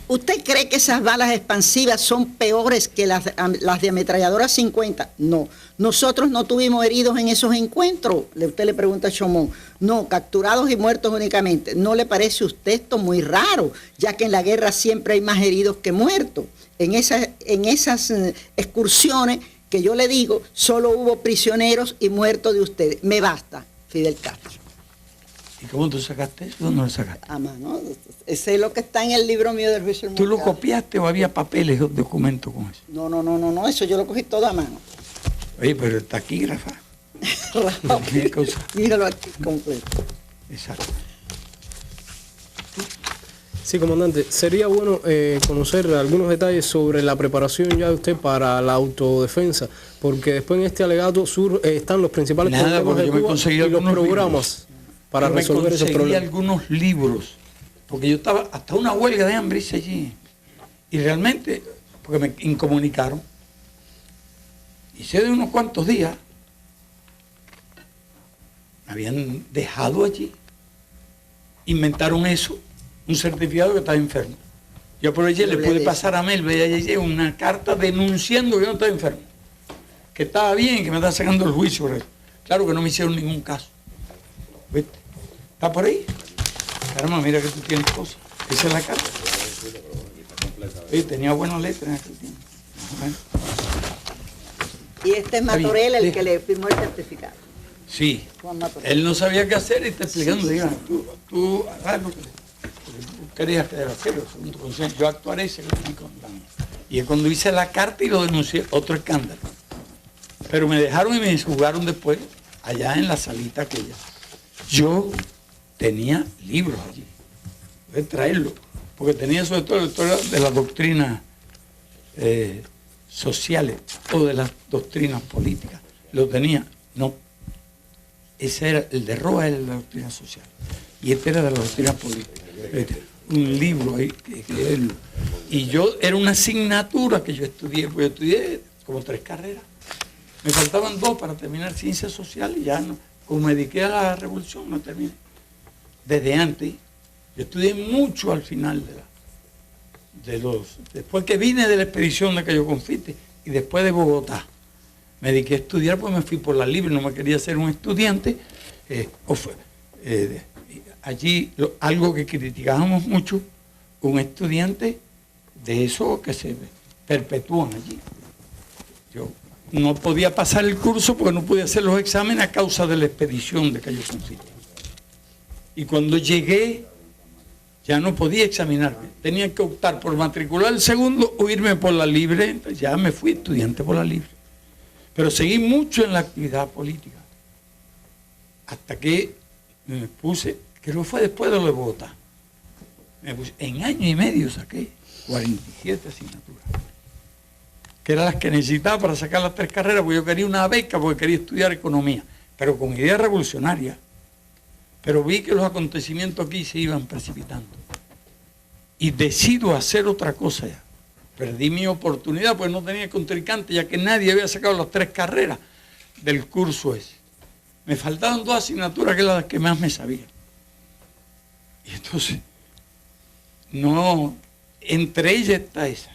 ¿Usted cree que esas balas expansivas son peores que las de ametralladoras 50? No. Nosotros no tuvimos heridos en esos encuentros. Usted le pregunta a Chomón. No, capturados y muertos únicamente. ¿No le parece a usted esto muy raro? Ya que en la guerra siempre hay más heridos que muertos. En esas excursiones que yo le digo, solo hubo prisioneros y muertos de ustedes. Me basta, Fidel Castro. ¿Y cómo tú sacaste eso? ¿Dónde lo sacaste? A mano. Ese es lo que está en el libro mío del juicio. ¿Tú lo copiaste o había papeles o documentos con eso? No, eso yo lo cogí todo a mano. Oye, pero el taquígrafa. Míralo aquí completo. Exacto. Sí, comandante, sería bueno conocer algunos detalles sobre la preparación ya de usted para la autodefensa, porque después en este alegato están los principales problemas de Cuba y los programas para resolver esos problemas. Algunos libros, porque yo estaba hasta una huelga de hambre hice allí, y realmente, porque me incomunicaron, hice de unos cuantos días, me habían dejado allí, inventaron eso, un certificado que estaba enfermo. Yo aproveché, le pude pasar a Melba y allí una carta denunciando que yo no estaba enfermo, que estaba bien, que me estaba sacando el juicio. Claro que no me hicieron ningún caso. ¿Viste? ¿Está por ahí? Caramba, mira que tú tienes cosas. Esa es la carta. Sí, tenía buenas letras en aquel tiempo. Bueno. Y este es Matorel el que le firmó el certificado. Sí. Él no sabía qué hacer y está explicando. Diga, tú harás lo que tú querías hacer. Yo actuaré según mi conducta. Y es cuando hice la carta y lo denuncié, otro escándalo. Pero me dejaron y me jugaron después, allá en la salita aquella. Yo tenía libros allí. Voy a traerlo. Porque tenía sobre todo la historia de las doctrinas sociales o de las doctrinas políticas. Lo tenía. No. Ese era el de Roa, era de la doctrina social. Y este era de la doctrina política. Un libro ahí. Y yo, era una asignatura que yo estudié, porque yo estudié como 3 carreras. Me faltaban 2 para terminar ciencias sociales y ya no. Como me dediqué a la revolución, no terminé. Desde antes, yo estudié mucho al final después que vine de la expedición de Cayo Confite y después de Bogotá. Me dediqué a estudiar, pues me fui por la libre, no me quería ser un estudiante. Allí, algo que criticábamos mucho, un estudiante de eso que se perpetúan allí. Yo no podía pasar el curso porque no podía hacer los exámenes a causa de la expedición de Cayo Confite. Y cuando llegué, ya no podía examinarme. Tenía que optar por matricular el segundo o irme por la libre. Entonces ya me fui estudiante por la libre. Pero seguí mucho en la actividad política. Hasta que me puse, creo que fue después de lo de Bogotá. En año y medio saqué 47 asignaturas. Que eran las que necesitaba para sacar las 3 carreras, porque yo quería una beca, porque quería estudiar economía. Pero con idea revolucionaria. Pero vi que los acontecimientos aquí se iban precipitando. Y decido hacer otra cosa ya. Perdí mi oportunidad porque no tenía contrincante, ya que nadie había sacado las 3 carreras del curso ese. Me faltaban 2 asignaturas que eran las que más me sabía. Y entonces, no, entre ellas está esa.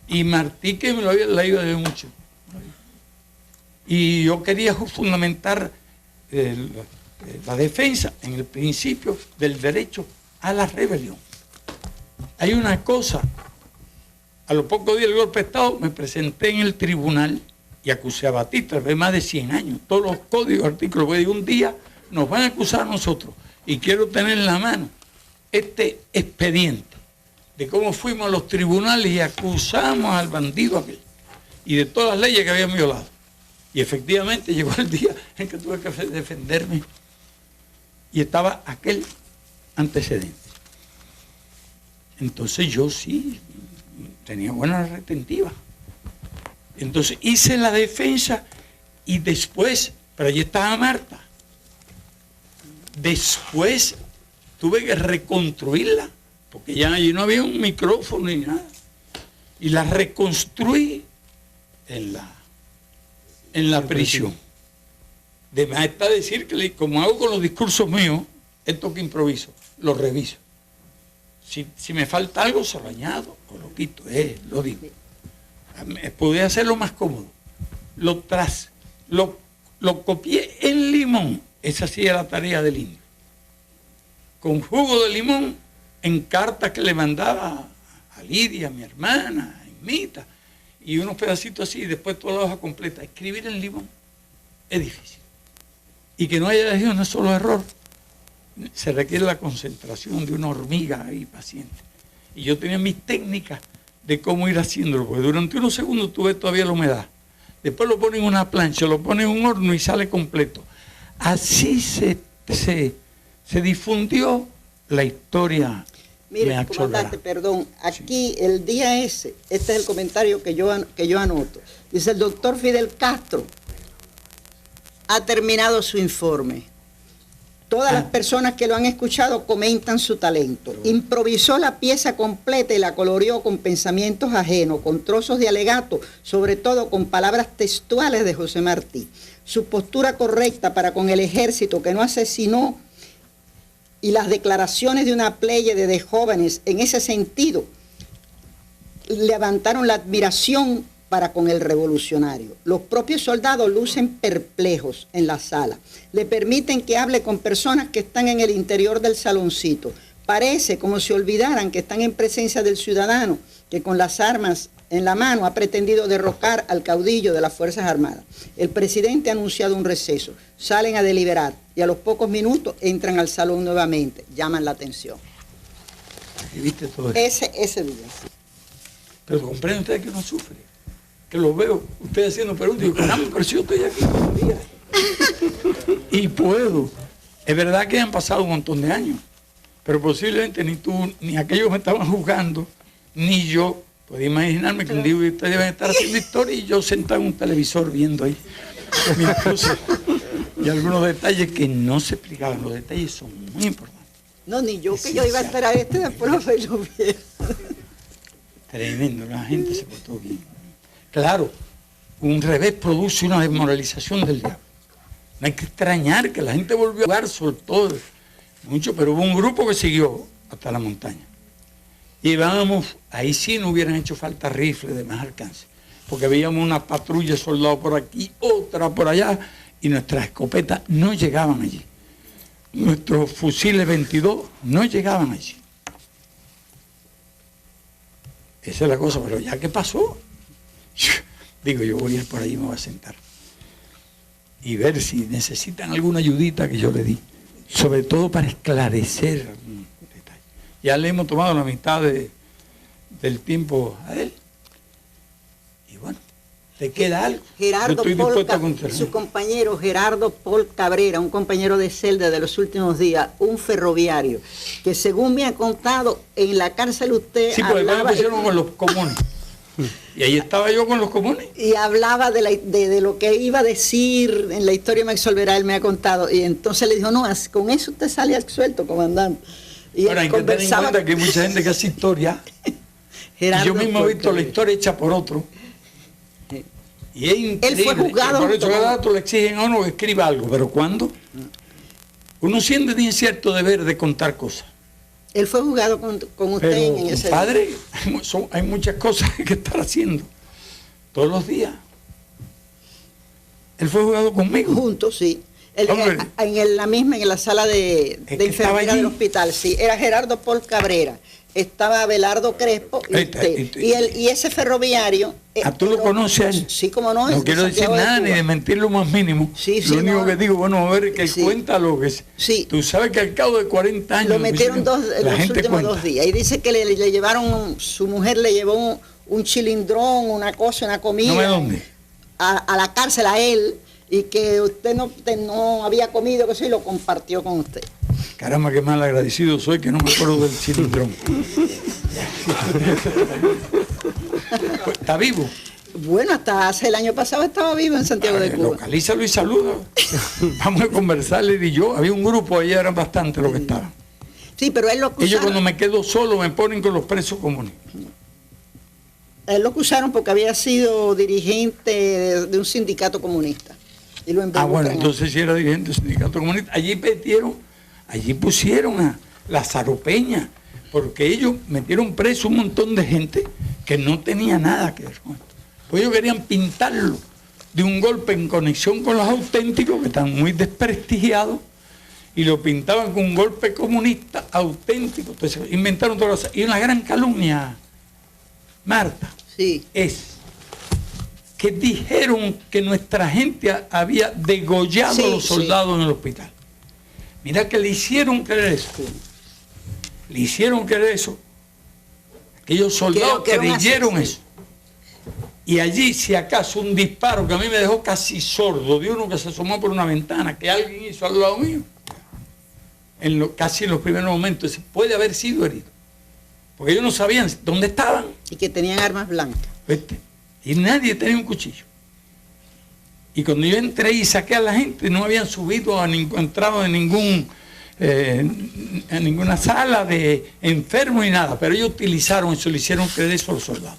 Y Martí, que me lo había leído desde mucho. Y yo quería fundamentar la defensa en el principio del derecho a la rebelión. Hay una cosa, a los pocos días del golpe de Estado me presenté en el tribunal y acusé a Batista de más de 100 años, todos los códigos, artículos, porque un día nos van a acusar a nosotros y quiero tener en la mano este expediente de cómo fuimos a los tribunales y acusamos al bandido aquel y de todas las leyes que habían violado. Y efectivamente llegó el día en que tuve que defenderme y estaba aquel antecedente. Entonces yo sí tenía buena retentiva. Entonces hice la defensa y después, pero allí estaba Marta, después tuve que reconstruirla, porque ya allí no había un micrófono ni nada, y la reconstruí en la prisión. De más está decir que, como hago con los discursos míos, esto que improviso, lo reviso. Si me falta algo, se lo añado o lo quito, lo digo. Podría hacerlo más cómodo. Lo copié en limón. Esa sí era la tarea del indio. Con jugo de limón, en cartas que le mandaba a Lidia, mi hermana, a Imita, y unos pedacitos así, y después toda la hoja completa. Escribir en limón es difícil. Y que no haya dejado un solo error. Se requiere la concentración de una hormiga ahí paciente. Y yo tenía mis técnicas de cómo ir haciéndolo, porque durante unos segundos tuve todavía la humedad. Después lo ponen en una plancha, lo ponen en un horno y sale completo. Así se difundió la historia. Mire, comandante, perdón, aquí el día ese, este es el comentario que yo anoto. Dice: el doctor Fidel Castro ha terminado su informe. Todas las personas que lo han escuchado comentan su talento. Improvisó la pieza completa y la coloreó con pensamientos ajenos, con trozos de alegato, sobre todo con palabras textuales de José Martí. Su postura correcta para con el ejército que no asesinó y las declaraciones de una pléyade de jóvenes en ese sentido levantaron la admiración para con el revolucionario. Los propios soldados lucen perplejos en la sala. Le permiten que hable con personas que están en el interior del saloncito. Parece como si olvidaran que están en presencia del ciudadano que con las armas en la mano ha pretendido derrocar al caudillo de las Fuerzas Armadas. El presidente ha anunciado un receso. Salen a deliberar y a los pocos minutos entran al salón nuevamente. Llaman la atención. ¿Viste todo eso? Ese día. Pero comprende usted que uno sufre. Que lo veo, usted haciendo preguntas, y digo, caramba, pero si yo estoy aquí todavía. Y puedo. Es verdad que han pasado un montón de años, pero posiblemente ni tú, ni aquellos que me estaban juzgando, ni yo, podía imaginarme que un día ustedes deben estar haciendo historia y yo sentado en un televisor viendo ahí con mi esposa. Y algunos detalles que no se explicaban, los detalles son muy importantes. No, ni yo, que yo iba a esperar de profe y lo vi. Tremendo, la gente se portó bien. Claro, un revés produce una desmoralización del diablo. No hay que extrañar que la gente volvió a jugar, soltó mucho, pero hubo un grupo que siguió hasta la montaña. Y vamos, ahí sí no hubieran hecho falta rifles de más alcance, porque veíamos una patrulla de soldados por aquí, otra por allá, y nuestras escopetas no llegaban allí. Nuestros fusiles 22 no llegaban allí. Esa es la cosa, pero ya, ¿qué pasó? Digo, yo voy a ir por ahí y me voy a sentar y ver si necesitan alguna ayudita que yo le di, sobre todo para esclarecer algún detalle. Ya le hemos tomado la mitad del tiempo a él y bueno, le queda algo. Gerardo Paul, su compañero Gerardo Paul Cabrera, un compañero de celda de los últimos días, un ferroviario, que según me ha contado, en la cárcel usted sí, pues me pusieron con los comunes. Y ahí estaba yo con los comunes. Y hablaba de lo que iba a decir en la historia me absolverá, él me ha contado. Y entonces le dijo, no, con eso usted sale absuelto, comandante. Y bueno, hay que tener en cuenta que hay mucha gente que hace historia. Y yo mismo he visto la historia hecha por otro. Y es increíble. Él fue juzgado. Por eso cada dato le exigen a uno que escriba algo. Pero ¿cuándo? Uno siempre tiene cierto deber de contar cosas. Él fue juzgado con usted Pero, en ese compadre, hay muchas cosas que estar haciendo todos los días. Él fue juzgado conmigo. Juntos, sí. En la sala de enfermera del hospital, sí. Era Gerardo Paul Cabrera, estaba Abelardo Crespo y usted. Y ese ferroviario... ¿Tú lo conoces a él? Sí, como no. No quiero decir nada ni de mentir lo más mínimo. Sí, lo único que digo, bueno, a ver, que él sí. cuenta lo que es. Sí. Tú sabes que al cabo de 40 años... Lo metieron los últimos 2 días. Y dice que le llevaron, su mujer le llevó un chilindrón, una cosa, una comida. ¿No me dónde? A la cárcel a él, y que usted no había comido, que eso, y lo compartió con usted. Caramba, qué mal agradecido soy que no me acuerdo del cilindrón. ¿Está vivo? Bueno, hasta hace el año pasado estaba vivo en Santiago de Cuba. Localízalo y saluda. Vamos a conversar, él y yo. Había un grupo allá, eran bastante los que estaban. Sí, pero él lo acusaron. Ellos cuando me quedo solo me ponen con los presos comunes. Él lo acusaron porque había sido dirigente de un sindicato comunista. Y lo bueno, entonces si era dirigente del sindicato comunista. Allí pusieron a Lázaro Peña, porque ellos metieron preso un montón de gente que no tenía nada que ver con esto. Pues ellos querían pintarlo de un golpe en conexión con los auténticos, que están muy desprestigiados, y lo pintaban con un golpe comunista auténtico. Entonces inventaron todas las cosas. Y una gran calumnia, Marta, sí, es que dijeron que nuestra gente había degollado a los soldados en el hospital. Mira que le hicieron creer eso. Le hicieron creer eso. Aquellos soldados creyeron eso. Y allí, si acaso, un disparo que a mí me dejó casi sordo, de uno que se asomó por una ventana, que alguien hizo al lado mío, casi en los primeros momentos, puede haber sido herido. Porque ellos no sabían dónde estaban. Y que tenían armas blancas. ¿Viste? Y nadie tenía un cuchillo. Y cuando yo entré y saqué a la gente, no habían subido entrado en ninguna sala de enfermos ni nada, pero ellos utilizaron eso, le hicieron creer eso a los soldados.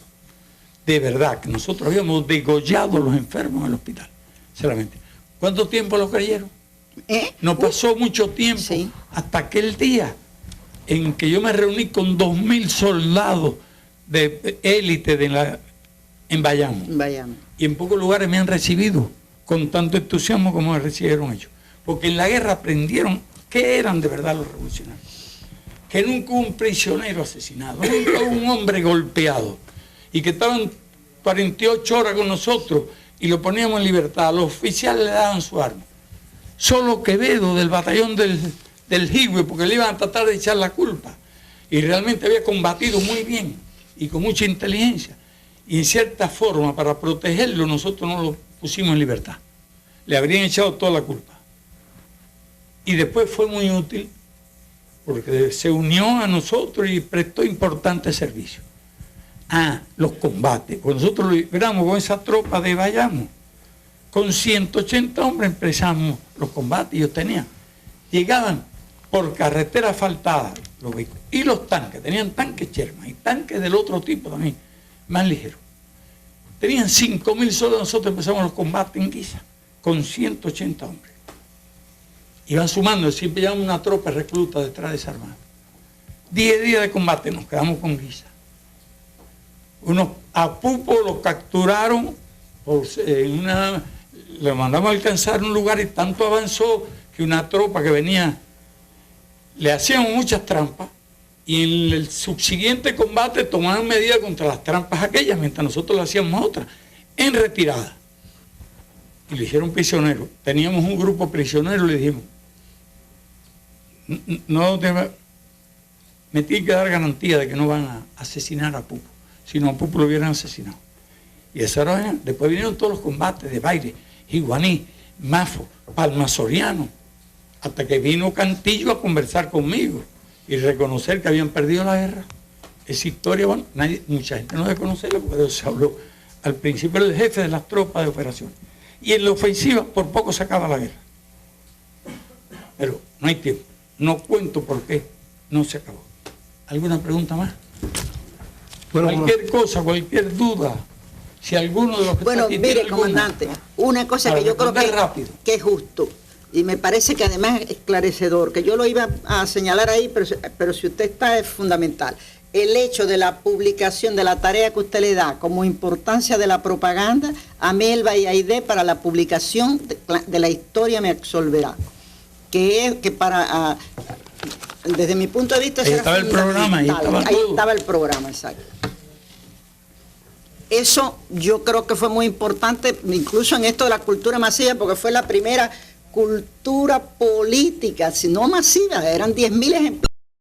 De verdad, que nosotros habíamos degollado a los enfermos en el hospital. Solamente. ¿Cuánto tiempo lo creyeron? No pasó mucho tiempo, sí, hasta aquel día en que yo me reuní con 2.000 soldados de élite en Bayamo. Y en pocos lugares me han recibido con tanto entusiasmo como me recibieron ellos. Porque en la guerra aprendieron qué eran de verdad los revolucionarios. Que nunca hubo un prisionero asesinado, nunca hubo un hombre golpeado. Y que estaban 48 horas con nosotros y lo poníamos en libertad. A los oficiales le daban su arma. Solo Quevedo del batallón del Jigüe, porque le iban a tratar de echar la culpa. Y realmente había combatido muy bien y con mucha inteligencia. Y en cierta forma, para protegerlo, nosotros no lo pusimos en libertad. Le habrían echado toda la culpa. Y después fue muy útil, porque se unió a nosotros y prestó importante servicio. Los combates. Cuando nosotros lo libramos con esa tropa de Bayamo, con 180 hombres empezamos los combates. Ellos tenían, llegaban por carretera asfaltada los vehículos. Y los tanques, tenían tanques Sherman y tanques del otro tipo también, más ligeros. Tenían 5.000 soldados, nosotros empezamos los combates en Guisa, con 180 hombres. Iban sumando, siempre llevamos una tropa recluta detrás desarmada. 10 días de combate, nos quedamos con Guisa. A Pupo los capturaron, le mandamos a alcanzar un lugar y tanto avanzó que una tropa que venía, le hacían muchas trampas y en el subsiguiente combate tomaron medidas contra las trampas aquellas, mientras nosotros le hacíamos otras, en retirada. Y le hicieron prisionero. Teníamos un grupo prisionero y le dijimos, me tienen que dar garantía de que no van a asesinar a Pupo. Si no, a Pupo lo hubieran asesinado. Y esa era, después vinieron todos los combates de Baile, Iguaní, Mafo, Palma Soriano, hasta que vino Cantillo a conversar conmigo y reconocer que habían perdido la guerra. Esa historia, bueno, mucha gente no debe conocerla porque de eso se habló al principio, era el jefe de las tropas de operaciones. Y en la ofensiva por poco se acaba la guerra. Pero no hay tiempo. No cuento por qué no se acabó. ¿Alguna pregunta más? Bueno, cualquier cosa, cualquier duda, si alguno de los que bueno, mire, comandante, una cosa que yo creo que es justo. y me parece que además es esclarecedor, que yo lo iba a señalar ahí, pero si usted está es fundamental. El hecho de la publicación de la tarea que usted le da como importancia de la propaganda a Melba y a Aide para la publicación de la historia me absolverá. Que es que para, desde mi punto de vista, ahí estaba el programa, ahí estaba el programa, exacto. Eso yo creo que fue muy importante, incluso en esto de la cultura masiva, porque fue la primera cultura política, si no masiva, eran 10.000 ejemplares.